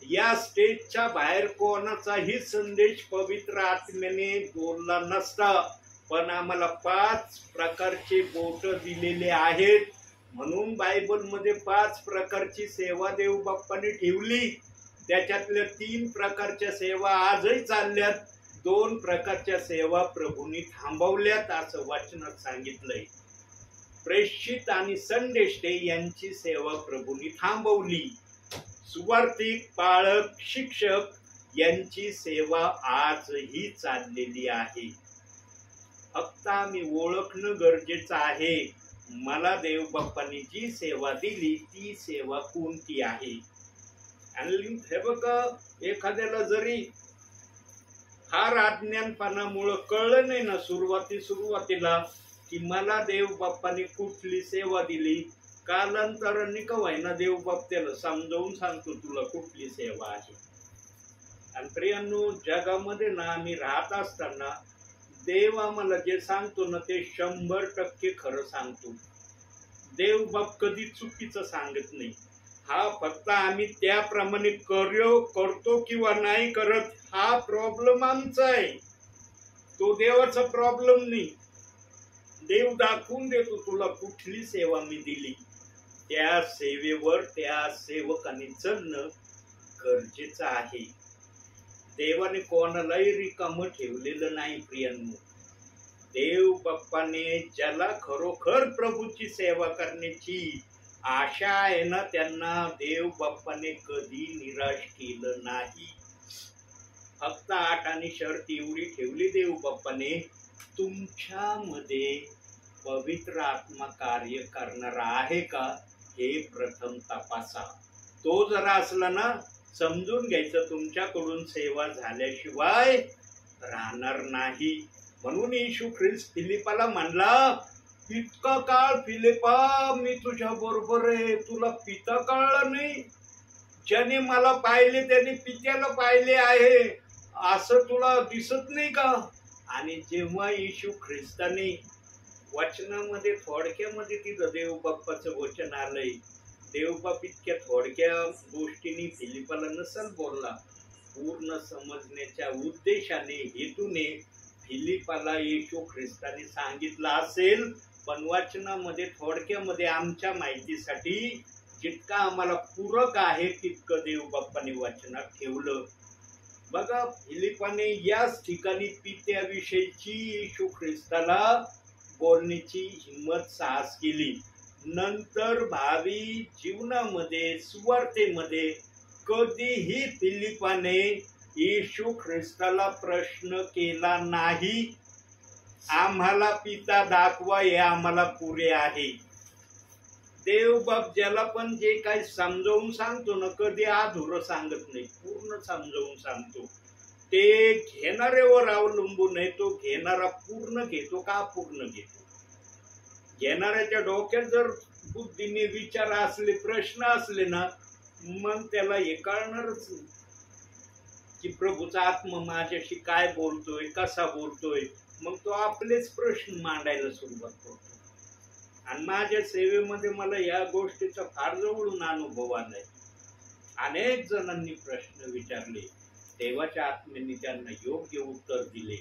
या स्टेजच्या बाहेर कोणाचाही संदेश पवित्र आत्म्याने बोलला नसता. पण आम्हाला 5 प्रकारचे बोट दिलेले आहेत. म्हणून बायबलमध्ये 5 प्रकारची सेवा देव बाप्पाने ठेवली. त्याच्यातल्या 3 प्रकारच्या सेवा आजही चालल्यात, 2 प्रकारच्या सेवा प्रभूंनी थांबवल्यात असं वचनात सांगितलंय. प्रेषित आणि संदेष्टे यांची सेवा प्रभूंनी थांबवली. सुवार्तिक, पाळक, शिक्षक यांची सेवा आजही चाललेली आहे. फक्त आम्ही ओळखणं गरजेचं आहे, मला देव बाप्पांनी जी सेवा दिली ती सेवा कोणती आहे. आणि हे बघा, एखाद्याला जरी फार अज्ञानपणामुळं कळलं नाही ना सुरुवातीला की मला देव बाप्पाने कुठली सेवा दिली, कालांतराने का होईना देव बाप त्याला समजावून सांगतो तुला कुठली सेवा आहे. आणि प्रियांनो, जगामध्ये ना आम्ही राहत असताना देव आम्हाला जे सांगतो ना ते 100% खरं सांगतो. देव बाप कधी चुकीचं सांगत नाही. हा फक्त आम्ही त्याप्रमाणे करतो किंवा नाही करत हा प्रॉब्लेम आमचा आहे, तो देवाचा प्रॉब्लेम नाही. देव दाखवून देतो तुला कुठली सेवा मी दिली, त्या सेवेवर त्या सेवकाने चलणं गरजेचं आहे. देवाने कोणालाही रिकामं ठेवलेलं नाही प्रियांनो. देव बाप्पाने ज्याला खरोखर प्रभूची सेवा करण्याची आशा आहे ना त्यांना देव बाप्पाने कधी निराश केलं नाही. फक्त 8 आणि शर्त एवढी ठेवली देव बाप्पाने, तुमच्यामध्ये पवित्र आत्मा कार्य करणारा आहे का हे प्रथम तपासा. तो जर असला ना समजून घ्यायचं तुमच्याकडून सेवा झाल्याशिवाय राहणार नाही. म्हणून येशू ख्रिस्त फिलिपाला म्हणला, इतका काळ फिलिपा मी तुझ्या बरोबर आहे, तुला पिता कळला नाही? ज्याने मला पाहिले त्याने पित्याला पाहिले आहे असं तुला दिसत नाही का? आणि जेव्हा येशू ख्रिस्ताने वचनामध्ये थोडक्यामध्ये तिथं देव बाप्पाचं वचन आलंय, देव बाप इतक्या थोडक्या गोष्टींनी फिलिपाला नसल बोलला. पूर्ण समजण्याच्या उद्देशाने हेतूने फिलिपाला येशू ख्रिस्ताने सांगितलं असेल, पण वचनामध्ये थोडक्यामध्ये आमच्या माहितीसाठी जितका आम्हाला पूरक आहे तितकं देव बाप्पाने वचनात ठेवलं. बघा, फिलिपाने याच ठिकाणी पित्याविषयीची येशू ख्रिस्ताला बोलण्याची हिंमत साहस केली. नंतर भावी जीवनामध्ये सुवार्तेमध्ये कधीही फिलिपाने येशू ख्रिस्ताला प्रश्न केला नाही, आम्हाला पिता दाखवा, हे आम्हाला पुरे आहे. देव बाप ज्याला पण जे काही समजावून सांगतो ना, कधी अधुरं सांगत नाही, पूर्ण समजावून सांगतो. ते घेणाऱ्यावर अवलंबून आहे, तो घेणारा पूर्ण घेतो का पूर्ण घेतो. घेणाऱ्याच्या डोक्यात जर बुद्धीने विचार असले, प्रश्न असले ना, मग त्याला हे कळणारच की प्रभूचा आत्मा माझ्याशी काय बोलतोय, कसा बोलतोय. मग तो आपलेच प्रश्न मांडायला सुरुवात करतो. आणि माझ्या सेवेमध्ये मला या गोष्टीचा फार जवळून अनुभव आलाय. अनेक जणांनी प्रश्न विचारले, देवाच्या आत्म्याने त्यांना योग्य उत्तर दिले.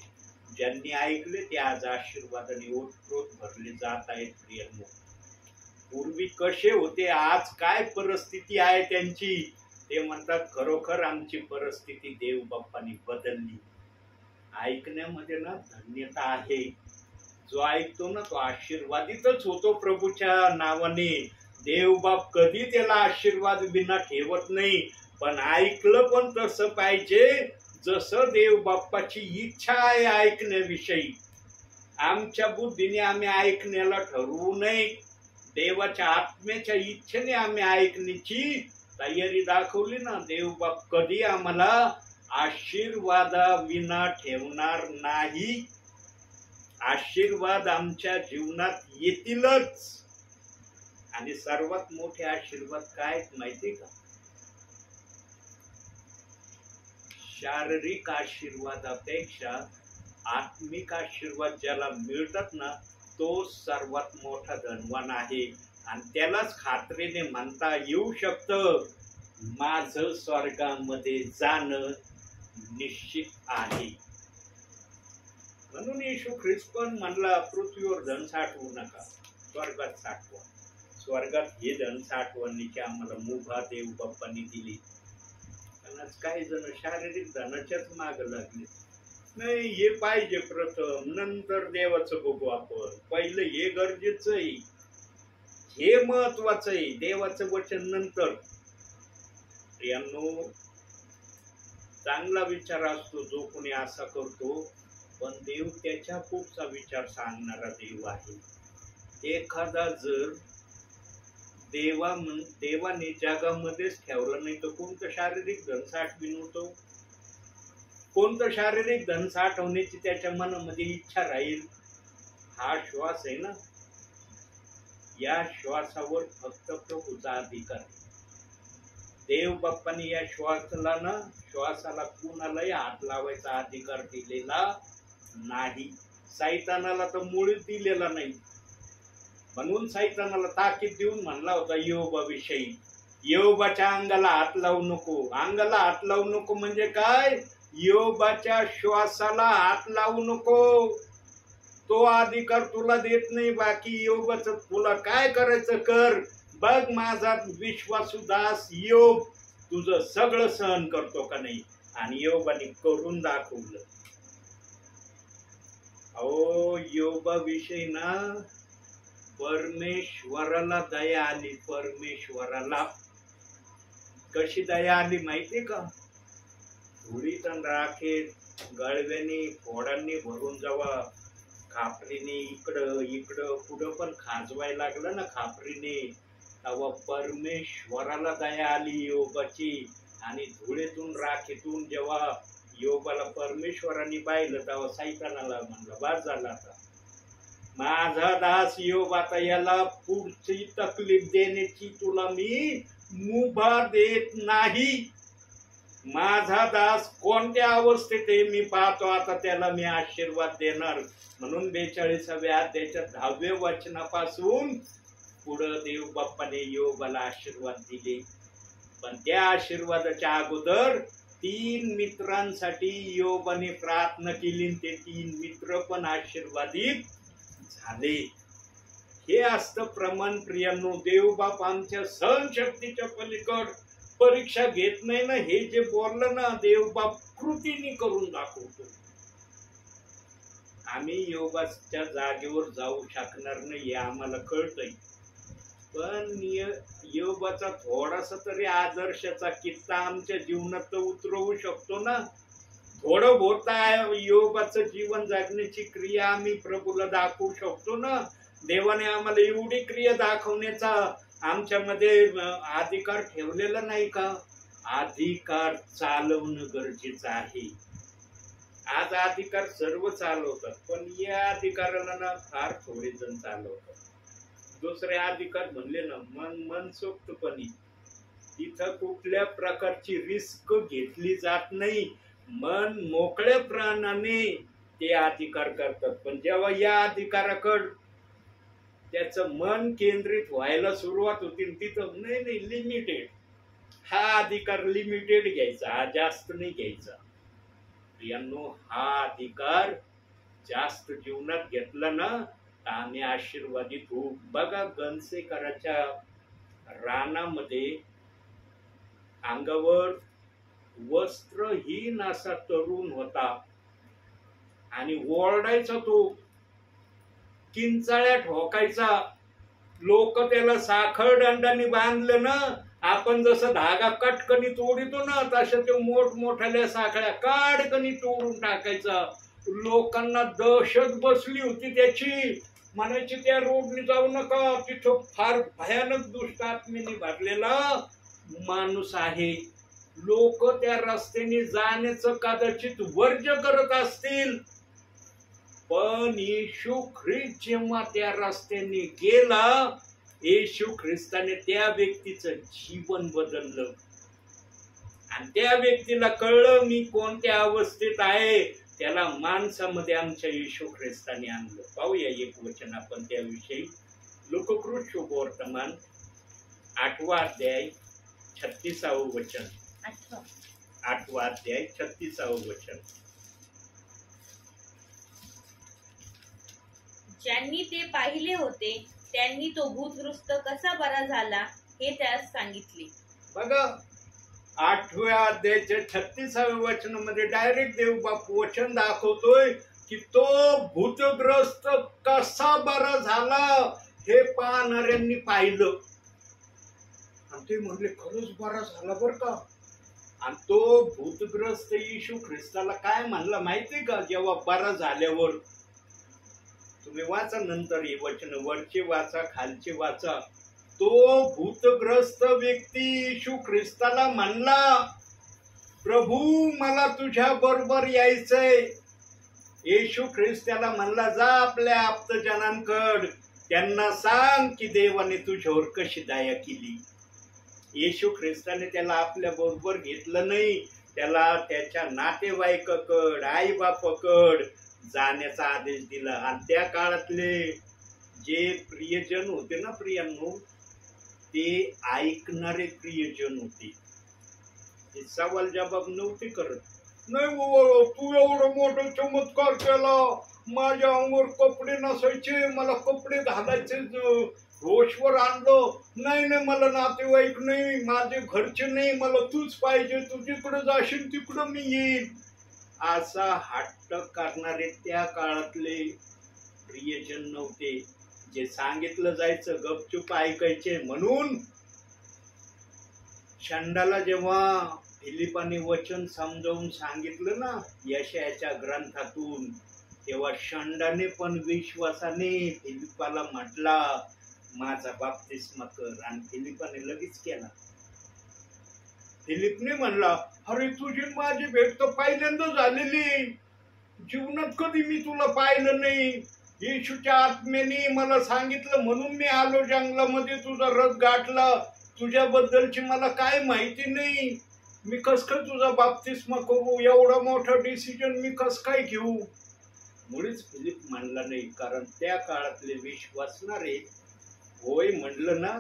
ज्यांनी ऐकले ते आज आशीर्वादाने ओतप्रोत भरले जात आहेत. प्रियांनो, पूर्वी कसे होते, आज काय परिस्थिती आहे त्यांची, ते म्हणतात खरोखर आमची परिस्थिती देव बाप्पानी बदलली. ऐकण्यामध्ये ना धन्यता आहे. जो ऐकतो ना तो आशीर्वादितच होतो प्रभूच्या नावाने. देव बाप कधी त्याला आशीर्वाद विना ठेवत नाही. पण ऐकलं पण तसं पाहिजे जसं देव बाप्पाची इच्छा आहे ऐकण्याविषयी. आमच्या बुद्धीने आम्ही ऐकण्याला ठरवू नये. देवाच्या आत्म्याच्या इच्छेने आम्ही ऐकण्याची तयारी दाखवली ना, देव बाप कधी आम्हाला आशीर्वादाविना ठेवणार नाही. आशीर्वाद आमच्या जीवनात येतीलच. आणि सर्वात मोठे आशीर्वाद काय माहिती का? शारीरिक आशीर्वादापेक्षा आत्मिक आशीर्वाद ज्याला मिळतात ना, तो सर्वात मोठा धनवान आहे. आणि त्यालाच खात्रीने म्हणता येऊ शकतं, माझं स्वर्गामध्ये जाणं निश्चित आहे. म्हणून येशू ख्रिस्त पण म्हणला, पृथ्वीवर धन साठवू नका, स्वर्गात साठवा. स्वर्गात हे धन साठवण्याची आम्हाला मुभा देव बाप्पांनी दिली. पण काही जण शारीरिक धनाच्याच माग लागले. नाही, हे पाहिजे प्रथम, नंतर देवाचं बघू आपण. पहिलं हे गरजेचं आहे, हे महत्वाचं आहे, देवाचं वचन नंतर. प्रियांनो, चांगला विचार असतो जो कोणी असा करतो, पण देव त्याच्या पुढचा विचार सांगणारा देव आहे. एखादा जर देवाने जगामध्येच ठेवला नाही तर कोणतं शारीरिक धन साठवीन होतो? कोणतं शारीरिक धन साठवण्याची त्याच्या मनामध्ये इच्छा राहील? हा श्वास आहे ना, या श्वासावर फक्त प्रभूचा अधिकार आहे. देव बाप्पाने या श्वासाला कुणालाही हात लावायचा अधिकार दिलेला नाही. सैतानाला तर मुळीच दिलेला नाही. म्हणून सैतानाला ताकीद देऊन म्हणला होता योबाविषयी, योबाच्या अंगाला हात लावू नको. अंगाला हात लावू नको म्हणजे काय? योबाच्या श्वासाला हात लावू नको. तो अधिकार तुला देत नाही. बाकी योबाचं तुला काय करायचं कर. बघ माझा विश्वासू दास योब तुझं सगळं सहन करतो का नाही. आणि योबाने करून दाखवलं. अहो, योबाविषयी ना परमेश्वराला दया आली. परमेश्वराला कशी दया आली माहितीये का? धुळीत राखेत गळव्याने फोडांनी भरून जेव्हा खापरीने इकडं पुढं पण खाजवायला लागलं ना खापरीने, तेव्हा परमेश्वराला दया आली योबाची. आणि धुळेतून राखेतून जेव्हा योबाला परमेश्वराने पाहिलं तेव्हा सैतानाला म्हणलं, बस झाला आता, माझा दास योब, आता याला पुढची तकलीफ देण्याची तुला मी मुभा देत नाही. माझा दास कोणत्या अवस्थेत आहे मी पाहतो, आता त्याला मी आशीर्वाद देणार. म्हणून 42व्या अध्यायाच्या 10व्या वचनापासून पुढं देव बाप्पाने योबाला आशीर्वाद दिले. पण त्या आशीर्वादाच्या अगोदर 3 मित्रांसाठी योबाने प्रार्थना केली. ते 3 मित्र पण आशीर्वादित झाले. हे असतं प्रमाण. प्रियांनो, देव बाप आमच्या सहनशक्तीच्या पलीकड परीक्षा घेत नाही ना. हे जे बोललं ना, देव बाप कृतीने करून दाखवतो. आम्ही योगाच्या जागेवर जाऊ शकणार नाही हे आम्हाला कळतंय, पण योगाचा थोडासा तरी आदर्शाचा किस्सा आमच्या जीवनात तर उतरवू शकतो ना. थोडं बहुत योगाचं जीवन जगण्याची क्रिया आम्ही प्रभूला दाखवू शकतो ना. देवाने आम्हाला एवढी क्रिया दाखवण्याचा आमच्यामध्ये अधिकार ठेवलेला नाही का? अधिकार चालवणं गरजेचं आहे. आज अधिकार सर्व चालवतात, पण या अधिकाराला ना फार थोडे जण चालवतात. दुसरे अधिकार म्हणले ना मनसोक्तपणे, इथं कुठल्या प्रकारची रिस्क घेतली जात नाही. मन मोकळ्या प्राणाने ते अधिकार करतात. पण जेव्हा या अधिकाराकडे त्याचं मन केंद्रित व्हायला सुरुवात होती, तिथं नाही लिमिटेड, हा अधिकार लिमिटेड घ्यायचा, हा जास्त नाही घ्यायचा. यांनो, हा अधिकार जास्त जीवनात घेतला ना तर आम्ही आशीर्वादित होऊ. बघा, गणसेकराच्या रानामध्ये अंगावर वस्त्रहीन असा तरुण होता आणि ओरडायचा, तो किंचाळ्या ठोकायचा. लोक त्याला साखर दंडाने बांधलं ना, आपण जसं धागा कटकनी तोडितो ना तशा ते मोठमोठ्या साखळ्या काडकनी तोडून टाकायचा. लोकांना दहशत बसली होती त्याची, म्हणायची त्या रोडने जाऊ नका, तिथं फार भयानक दुष्ट आत्मेने भरलेला माणूस आहे. लोक त्या रस्त्याने जाण्याचं कदाचित वर्ज्य करत असतील, पण येशू ख्रिस्त जेव्हा त्या रस्त्याने गेला, येशू ख्रिस्ताने त्या व्यक्तीचं जीवन बदललं आणि त्या व्यक्तीला कळलं मी कोणत्या अवस्थेत आहे. त्याला माणसामध्ये आमच्या येशू ख्रिस्ताने आणलं. पाहूया एक वचन आपण त्याविषयी. लोककृत शुभवर्तमान 8वा अध्याय 36वे वचन. 8वा अध्याय 36वे वचन. ज्यांनी ते पाहिले होते त्यांनी तो भूतग्रस्त कसा बरा झाला हे त्यास सांगितले. बघा, 8व्या अध्यायाच्या 36व्या वचनामध्ये डायरेक्ट देव बापू वचन दाखवतोय की तो भूतग्रस्त कसा बरा झाला हे पाहणाऱ्यांनी पाहिलं आणि ते म्हणले खरंच बरा झाला बर का. आणि तो भूतग्रस्त येशू ख्रिस्ताला काय म्हणला माहितीये का? जेव्हा बरा झाल्यावर, तुम्ही वाचा नंतर हे वचन, वरचे वाचा खालचे वाचा. तो भूतग्रस्त व्यक्ती येशू ख्रिस्ताला म्हणला, प्रभू मला तुझ्या बरोबर यायचंय. येशू ख्रिस्त त्याला म्हणला, जा आपल्या आप्तजनांकड, त्यांना सांग की देवाने तुझ्यावर कशी दया केली. येशू ख्रिस्ताने त्याला आपल्या बरोबर घेतलं नाही, त्याला त्याच्या नातेवाईकाकड, आई बापाकड जाण्याचा आदेश दिला. आणि त्या काळातले जे प्रियजन होते ना प्रियांनो, ते ऐकणारे प्रियजन होते. ते सवाल जबाब नव्हते करत. नाही बाबा, तू एवढं मोठं चमत्कार केला, माझ्या अंगावर कपडे नसायचे, मला कपडे घालायचे, रोषवर आणलं. नाही मला नातेवाईक नाही, माझे घरचे नाही, मला तूच पाहिजे, तू जिकडे जाशील तिकडं मी येईल, असा हट्ट करणारे त्या काळातले प्रियजन नव्हते. जे सांगितलं जायचं गपचूप ऐकायचे. म्हणून षंडाला जेव्हा फिलिपाने वचन समजावून सांगितलं ना यशायाच्या ग्रंथातून, तेव्हा षंडाने पण विश्वासाने फिलिपाला म्हटला माझा बाप्तिस्मा कर, आणि फिलिपाने लगेच केला. फिलिपने म्हणला, अरे तुझी माझी भेट तर पहिल्यांदा झालेली, जीवनात कधी मी तुला पाहिलं नाही. येशूच्या आत्मेने मला सांगितलं म्हणून मी आलो जंगलामध्ये, तुझा रथ गाठला, तुझ्याबद्दलची मला काय माहिती नाही, मी कस काय तुझा बाप्तिस्मा करू, एवढा मोठा डिसिजन मी कस काय घेऊ. मुळीच फिलिप म्हणला नाही, कारण त्या काळातले विश्वासणारे होय म्हणलं ना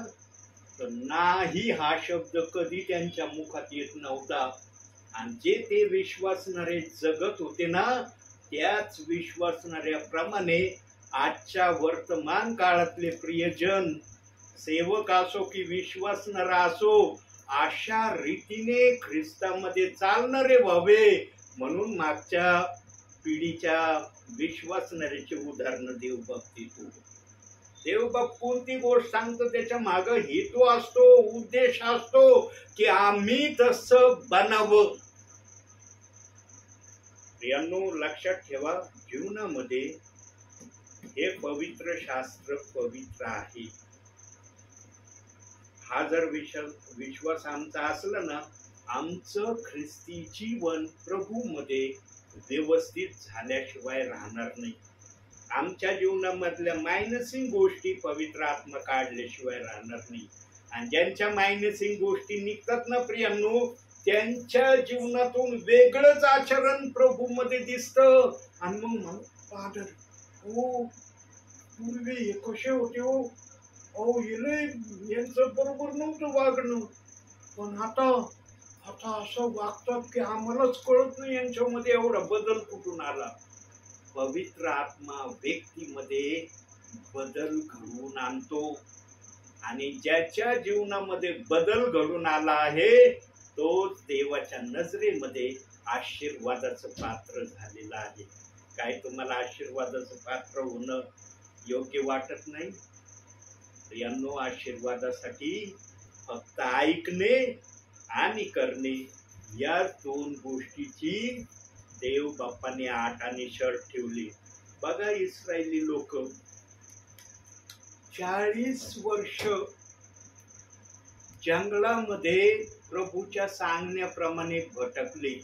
तर नाही हा शब्द कधी त्यांच्या मुखात येत नव्हता. आणि जे ते विश्वासणारे जगत होते ना, त्याच विश्वासणाऱ्याप्रमाणे आजच्या वर्तमान काळातले प्रियजन, सेवक असो की विश्वासणारा असो, अशा रीतीने ख्रिस्तामध्ये चालणारे व्हावे. म्हणून मागच्या पिढीच्या विश्वासणाऱ्याची उदाहरणं देवबाप देतो. देवबाप कोणती गोष्ट सांगतो त्याच्या माग हेतू असतो, उद्देश असतो की आम्ही तसं बनावं. प्रियांनो, लक्षात ठेवा, जीवनामध्ये हे पवित्र शास्त्र पवित्र आहे. हा जर विश्वास आमचा असला ना, आमचं ख्रिस्ती जीवन प्रभूमध्ये व्यवस्थित झाल्याशिवाय राहणार नाही. आमच्या जीवनामधल्या मायनसिंग गोष्टी पवित्र आत्मा काढल्याशिवाय राहणार नाही. आणि ज्यांच्या मायनसिंग गोष्टी निघतात ना प्रियांनो, त्यांच्या जीवनातून वेगळंच आचरण प्रभूमध्ये दिसतं. आणि मग फादर, हो पूर्वी हे कसे होते, हो अहो यांचं बरोबर नव्हतं वागणं, पण आता असं वागतात की आम्हालाच कळत नाही यांच्यामध्ये एवढा बदल कुठून आला. पवित्र आत्मा व्यक्तीमध्ये बदल घडवून आणतो. आणि ज्याच्या जीवनामध्ये बदल घडून आला आहे तोच देवाच्या नजरेमध्ये आशीर्वादाचं पात्र झालेला आहे. काय तुम्हाला आशीर्वादाचं पात्र होणं योग्य वाटत नाही? प्रियांनो, आशीर्वादासाठी फक्त ऐकणे आणि करणे या दोन गोष्टीची देव बाप्पाने 8 आणि शर्त ठेवली. बघा, इस्रायली लोक 40 वर्ष जंगलामध्ये प्रभूच्या सांगण्याप्रमाणे भटकले.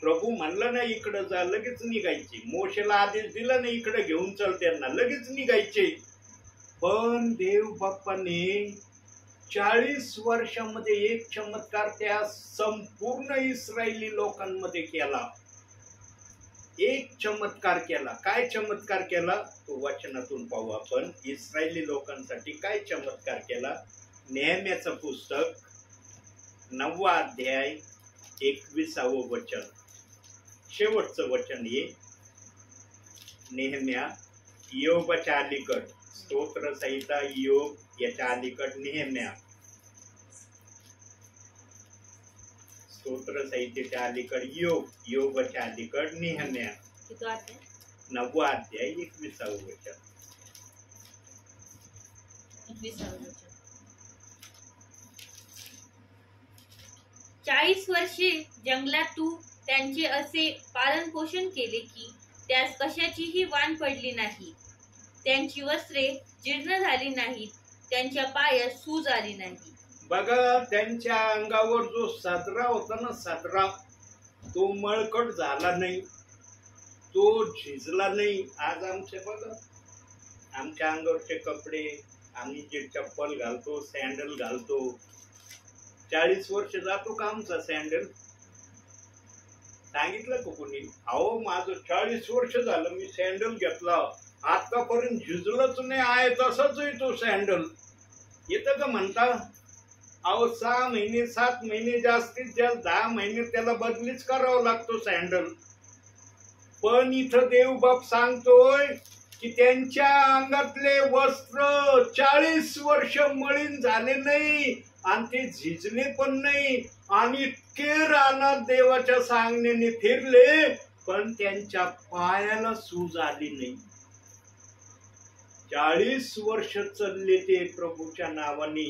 प्रभू म्हणलं ना इकडं जा, लगेच निघायचे. मोशेला आदेश दिला ना इकडे घेऊन चल त्यांना, लगेच निघायचे. पण देव बाप्पाने 40 वर्षामध्ये एक चमत्कार त्या संपूर्ण इस्रायली लोकांमध्ये केला. एक चमत्कार केला. काय चमत्कार केला तो वचनातून पाहू आपण. इस्रायली लोकांसाठी काय चमत्कार केला? नेहम्याचं पुस्तक 9वा अध्याय 21वे वचन, शेवटचं वचन हे. नेहम्या इयोबाच्या अलीकड, स्तोत्र संहिता इयोब याच्या अलीकड नेहम्या, स्तोत्र संहितेच्या अलीकड इयोबाच्या अलीकड नेहम्या. 9वा अध्याय 21वे वचन. 40 वर्षे जंगलात तू त्यांचे असे पालन पोषण केले की त्यास कशाचीही वाण पडली नाही. त्यांची वस्त्रे जीर्ण झाली नाहीत, त्यांच्या पायात सूज आली नाही. बघा, त्यांच्या अंगावर जो सदरा होता ना, सदरा तो मळकट झाला नाही, तो झिजला नाही. आज बघा, आमच्या अंगावरचे कपडे, आम्ही जे चप्पल घालतो, सँडल घालतो, 40 वर्ष जातो का आमचा सँडल? सांगितलं का कोणी? अहो, माझं 40 वर्ष झालं मी सँडल घेतला, आतापर्यंत झिजलंच नाही आहे, तसंच आहे तो सँडल. येतं का म्हणता? अहो, 6 महिने 7 महिने, जास्तीत जास्त 10 महिने त्याला बदलीच करावं लागतो सँडल. पण इथं देवबाप सांगतोय की त्यांच्या अंगातले वस्त्र 40 वर्ष मळीन झाले नाही आणि ते झिजले पण नाही. आणि इतके रानात देवाच्या सांगण्याने फिरले पण त्यांच्या पायाला सूज आली नाही. 40 वर्ष चालले ते प्रभूच्या नावाने.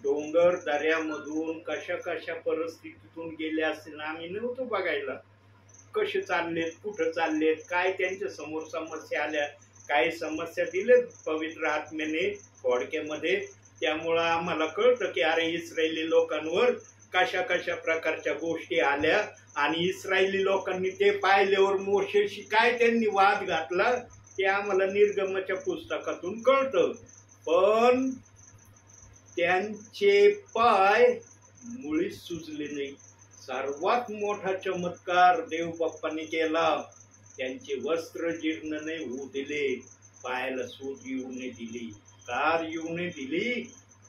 डोंगर दऱ्यामधून कशा कशा परिस्थितीतून गेले असतील आम्ही नव्हतो बघायला. कसे चाललेत, कुठं चाललेत, काय त्यांच्या समोर समस्या आल्या, काही समस्या दिलेत पवित्र आत्म्याने थोडक्यामध्ये. त्यामुळं आम्हाला कळतं की अरे, इस्रायली लोकांवर कशा कशा प्रकारच्या गोष्टी आल्या आणि इस्रायली लोकांनी ते पाहिल्यावर मोशेशी काय त्यांनी वाद घातला ते आम्हाला निर्गमाच्या पुस्तकातून कळतं. पण त्यांचे पाय मुळीच सुजले नाही. सर्वात मोठा चमत्कार देवबाप्पाने केला. त्यांचे वस्त्र जीर्ण नाही होऊ दिले, पायाला सूज येऊ नये दिली. कार येऊ नये दिली?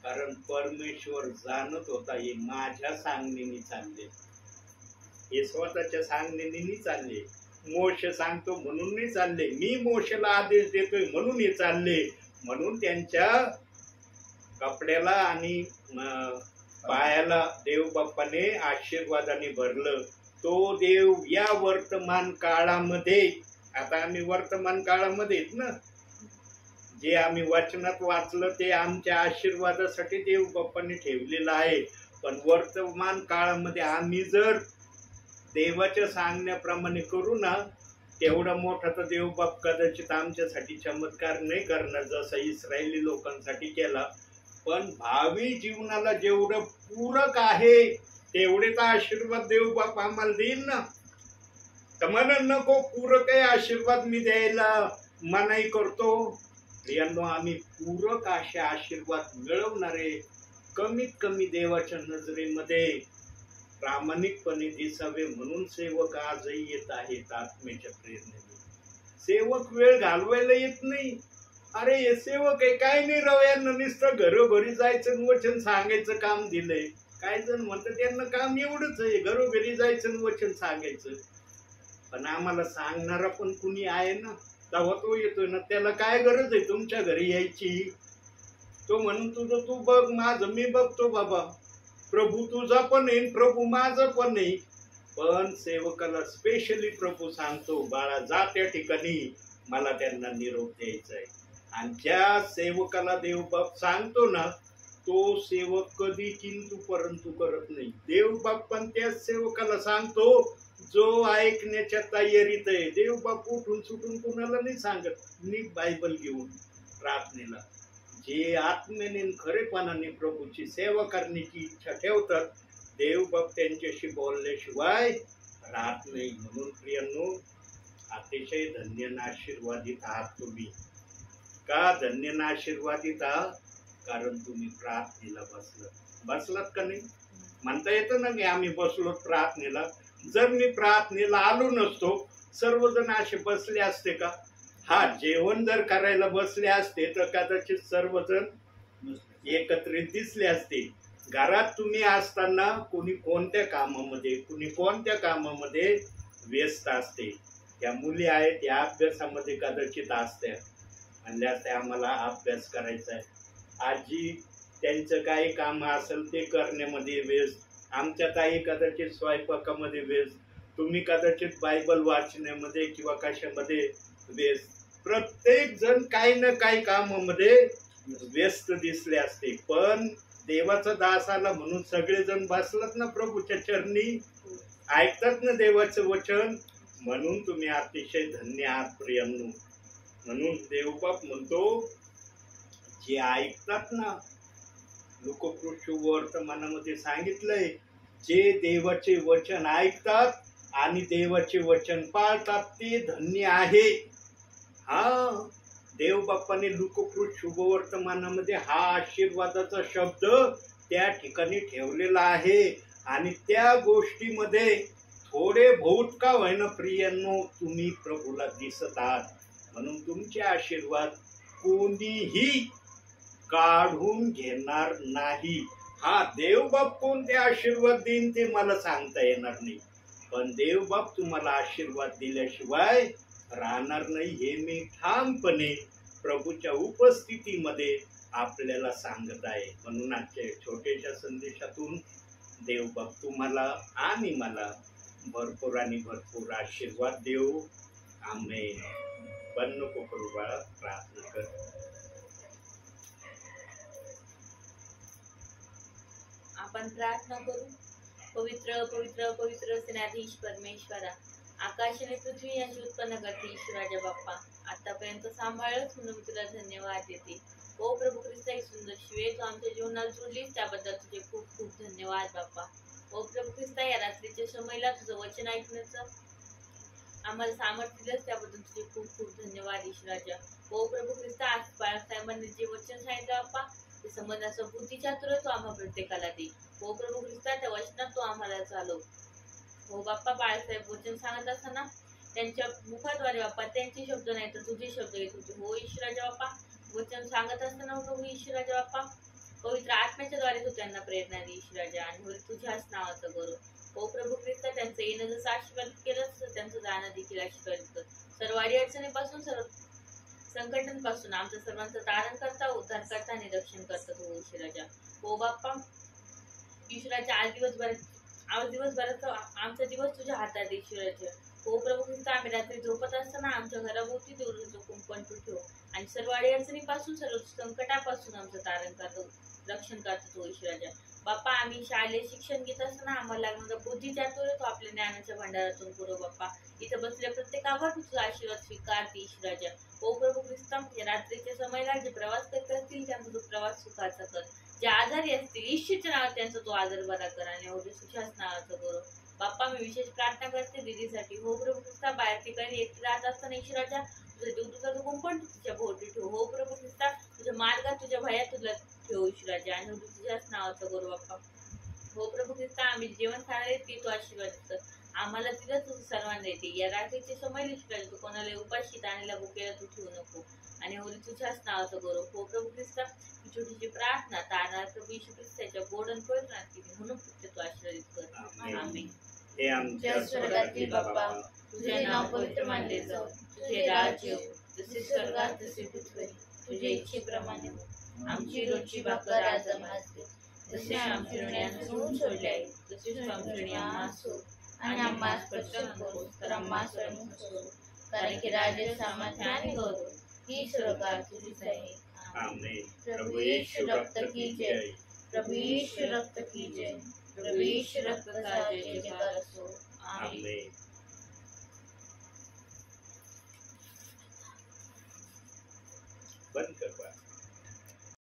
कारण परमेश्वर जाणत होता हे माझ्या सांगणीने चालले, हे स्वतःच्या सांगणीने चालले. मोशे सांगतो म्हणून नाही चालले, मी मोशेला आदेश देतोय म्हणून हे चालले. म्हणून त्यांच्या कपड्याला आणि पायाला देवबाप्पाने आशीर्वादाने भरलं. तो देव या वर्तमान काळामध्ये, आता आम्ही वर्तमान काळामध्ये आहेत ना, जे आम्ही वाचनात वाचलं ते आमच्या आशीर्वादासाठी देव बाप्पांनी ठेवलेलं आहे. पण वर्तमान काळामध्ये आम्ही जर देवाच्या सांगण्याप्रमाणे करू ना, तेवढा मोठा तर देव बाप कदाचित आमच्यासाठी चमत्कार नाही करणार जसा इस्रायली लोकांसाठी केला. पण भावी जीवनाला जेवढं पूरक आहे तेवढे तर आशीर्वाद देव बाप आम्हाला देईल ना. तर म्हणून नको पूरक आहे आशीर्वाद मी द्यायला मनाई करतो. यांनो, आम्ही पूरक असे आशीर्वाद मिळवणारे, कमीत कमी देवाच्या नजरेमध्ये प्रामाणिकपणे दिसावे म्हणून सेवक आजही येत आहेत आत्म्याच्या प्रेरणेने. सेवक वेळ घालवायला येत नाही. अरे हे सेवक आहे, काय नाही राव, यांना नुसतं घरोघरी जायचं वचन सांगायचं काम दिलंय. काय जण म्हणतात त्यांना काम एवढंच आहे, घरोघरी जायचं वचन सांगायचं. पण आम्हाला सांगणारा पण कुणी आहे ना, तेव्हा तो येतोय ना. त्याला काय गरज आहे तुमच्या घरी यायची? तो म्हणून तुझं तू बघ, माझं मी बघतो बाबा. प्रभू तुझा पण येईल, प्रभू माझा पण येईल. पण सेवकाला स्पेशली प्रभू सांगतो, बाळा जा त्या ठिकाणी, मला त्यांना निरोप द्यायचा आहे. आणि ज्या सेवकाला देव बाप सांगतो ना, तो सेवक कधी किंतु परंतु करत नाही. देव बाप पण त्याच सेवकाला सांगतो जो ऐकण्याच्या तयारीत आहे. देव बाप उठून सुटून कुणाला नाही सांगत, नीट बायबल घेऊन प्रार्थनेला. जे आत्म्याने खरेपणाने प्रभूची सेवा करण्याची इच्छा ठेवतात, देव बाप त्यांच्याशी बोलल्याशिवाय राहत नाही. म्हणून प्रियांनो, अतिशय धन्य आशीर्वादित आहात तुम्ही. का धन्य आशीर्वादित आहात? कारण तुम्ही प्रार्थनेला बसलात का नाही? म्हणता येतं ना की आम्ही बसलो प्रार्थनेला. जर मी प्रार्थनेला आलो नसतो, सर्वजण असे बसले असते का? हा, जेवण जर करायला बसले असते तर कदाचित सर्वजण एकत्रित दिसले असते. घरात तुम्ही असताना कुणी कोणत्या कामामध्ये व्यस्त असते. त्या मुली आहेत त्या अभ्यासामध्ये कदाचित असत्या, म्हणल्या असत्या आम्हाला अभ्यास करायचा आहे. आजी त्यांचं काही काम असेल ते करण्यामध्ये व्यस्त. आमच्या ताई कदाचित स्वयंपाकामध्ये व्यस्त. तुम्ही कदाचित बायबल वाचण्यामध्ये किंवा कशामध्ये व्यस्त. प्रत्येक जण काही ना काही कामामध्ये व्यस्त दिसले असते. पण देवाचा दास आला म्हणून सगळेजण बसलात ना प्रभूच्या चरणी, ऐकतात ना देवाचं वचन. म्हणून तुम्ही अतिशय धन्य आहात प्रियांनो. म्हणून देवबाप म्हणतो, जे ऐकतात ना, लोककृष्ण वर्तमानामध्ये सांगितलंय, जे देवाचे वचन ऐकतात आणि देवाचे वचन पाळतात ते धन्य आहे. हा, देव बाप्पाने लुककृत शुभवर्तमानामध्ये हा आशीर्वादाचा शब्द त्या ठिकाणी ठेवलेला आहे. आणि त्या गोष्टीमध्ये थोडे बहुत का होईना प्रियांनो, तुम्ही प्रभूला दिसत आहात. म्हणून तुमचे आशीर्वाद कोणीही काढून घेणार नाही. हा, देवबाप कोणते आशीर्वाद देईन ते मला सांगता येणार नाही, पण देवबाप तुम्हाला आशीर्वाद दिल्याशिवाय राहणार नाही, हे मी ठामपणे प्रभूच्या उपस्थितीमध्ये आपल्याला सांगत आहे. म्हणून आजच्या छोट्याशा संदेशातून देवबाप तुम्हाला आणि मला भरपूर आणि भरपूर आशीर्वाद देऊ. आमेन. पण नको करू बाळा, प्रार्थना कर. आपण प्रार्थना करू. पवित्र पवित्र पवित्र सेनाधीश परमेश्वरा, आकाश आणि पृथ्वी यांची उत्पन्न करते ईश्वराजा बाप्पा, आतापर्यंत सांभाळच म्हणून मी तुला धन्यवाद देते. ओ प्रभू ख्रिस्त, एक सुंदर शिवे तू आमच्या जीवनात जोडलीस त्याबद्दल तुझे खूप खूप धन्यवाद बाप्पा. ओ प्रभू ख्रिस्त, या रात्रीच्या समयला तुझं वचन ऐकण्याचं आम्हाला सामर्थ्य दिलंस त्याबद्दल तुझे खूप खूप धन्यवाद ईश्वराजा. ओ प्रभू ख्रिस्त, आज बाळासाहेबांनी जे वचन सांगितलं बाप्पा, ते समजण्याचं बुद्धीच्या तुला तू आम्हा प्रत्येकाला दे. ओ प्रभू ख्रिस्ता, त्या वचनात तू आम्हाला चालव. हो बाप्पा, बाळासाहेब वचन सांगत असताना त्यांच्या मुखाद्वारे बाप्पा त्यांचे शब्द नाही तर तुझे शब्द येत होते. हो ईश्वराजा बाप्पा, वचन सांगत असताना प्रभू ईश्वराजा बाप्पा, पवित्र आत्म्याच्या द्वारे तू त्यांना प्रेरणा दे ईश्वराजा, आणि तुझ्याच नावाचं करू. हो प्रभू ख्रिस्ता, त्यांचं येणं जसं आशीर्वाद केलं तसं त्यांचं जाणं देखील आशीर्वाद कर. सर्व अडचणीपासून, सर्व संकटांपासून आमच्या सर्वांचं तारण करता, उद्धार करता आणि रक्षण करतात. हो ईश्वराजा. हो बाप्पा ईश्वराच्या, आज दिवसभर आज दिवसभराचा आमचा दिवस तुझ्या हातात ईश्वराच्या. हो प्रभू ख्रिस्त, आम्ही रात्री झोपत असताना आमच्या घराभोवती दुर्गीचं कुंपण तू ठेव आणि सर्व अडचणीपासून सर्व संकटापासून आमचं तारण करतो, रक्षण करतो तो ईश्वराच्या. बाप्पा, आम्ही शालेय शिक्षण घेत असताना आम्हाला लागणारा बुद्धी जातो तो आपल्या ज्ञानाच्या भंडारातून पुरव बाप्पा. इथं बसल्या प्रत्येकावर तुझा आशीर्वाद स्वीकारते ईश्वराच्या. ओ प्रभू ख्रिस्त, रात्रीच्या समयाला जे प्रवास करत असतील त्यांचा तो प्रवास सुखाचा कर. जे आजारी असतील ईश्वरच्या नावात त्यांचा तो आजार बरा कर आणि एवढे सुशास नावाचं गौरव. बाप्पा, मी विशेष प्रार्थना करते दीदीसाठी. हो प्रभू ख्रिस्त, बाहेर ठिकाणी एकटी राहत असताना ईश्वराच्या तुझं देवदूताचं जो कुंपण तुझ्या भोवती ठेव. हो प्रभू ख्रिस्त, तुझ्या मार्गात तुझ्या भयात तुला ठेव ईश्वराच्या आणि तुझ्याच नावाचं गौरव बाप्पा. हो प्रभू ख्रिस्त, आम्ही जेवण खाणारे ते तू आशीर्वाद कर. आम्हाला तिला तू सर्वांना येते. या रात्रीचे समय ईश्वराच्या तू कोणाला उपाशी ताणीला भुकेला तू ठेवू नको आणि होली तुझ्याच नावाचं गौरव. हो प्रभू ख्रिस्त, ही छोटीशी प्रार्थना तारणार प्रभू येशू ख्रिस्ताच्या गोडन पवित्र केली म्हणून फक्त तू आशीर्वादित कर. आमेन. हे आमच्या स्वर्गातील बाप्पा, तुझे नाव पवित्र मानले जाऊ, तुझे राज्य येऊ, जसे स्वर्गात तसे पृथ्वीवर. तुझ्या इच्छेप्रमाणे आमची रोजची भाकर आज आम्हाला दे. जसे आमची ऋणी आमच्याहून सोडले आहे, तसे तू आमची ऋणी आम्हाला सोड आणि आम्हाला स्पर्श नको तर आम्हाला सोडून सोड. कारण की राज्य, सामर्थ्य आणि गौरव ही स्वर्गात तुझीच आहे. आमेन. प्रभु यीशु रक्त की जय, प्रभु यीशु रक्त की जय, प्रभु यीशु रक्त का जय जयकार असो. आमेन. आमेन. बंद कर बा.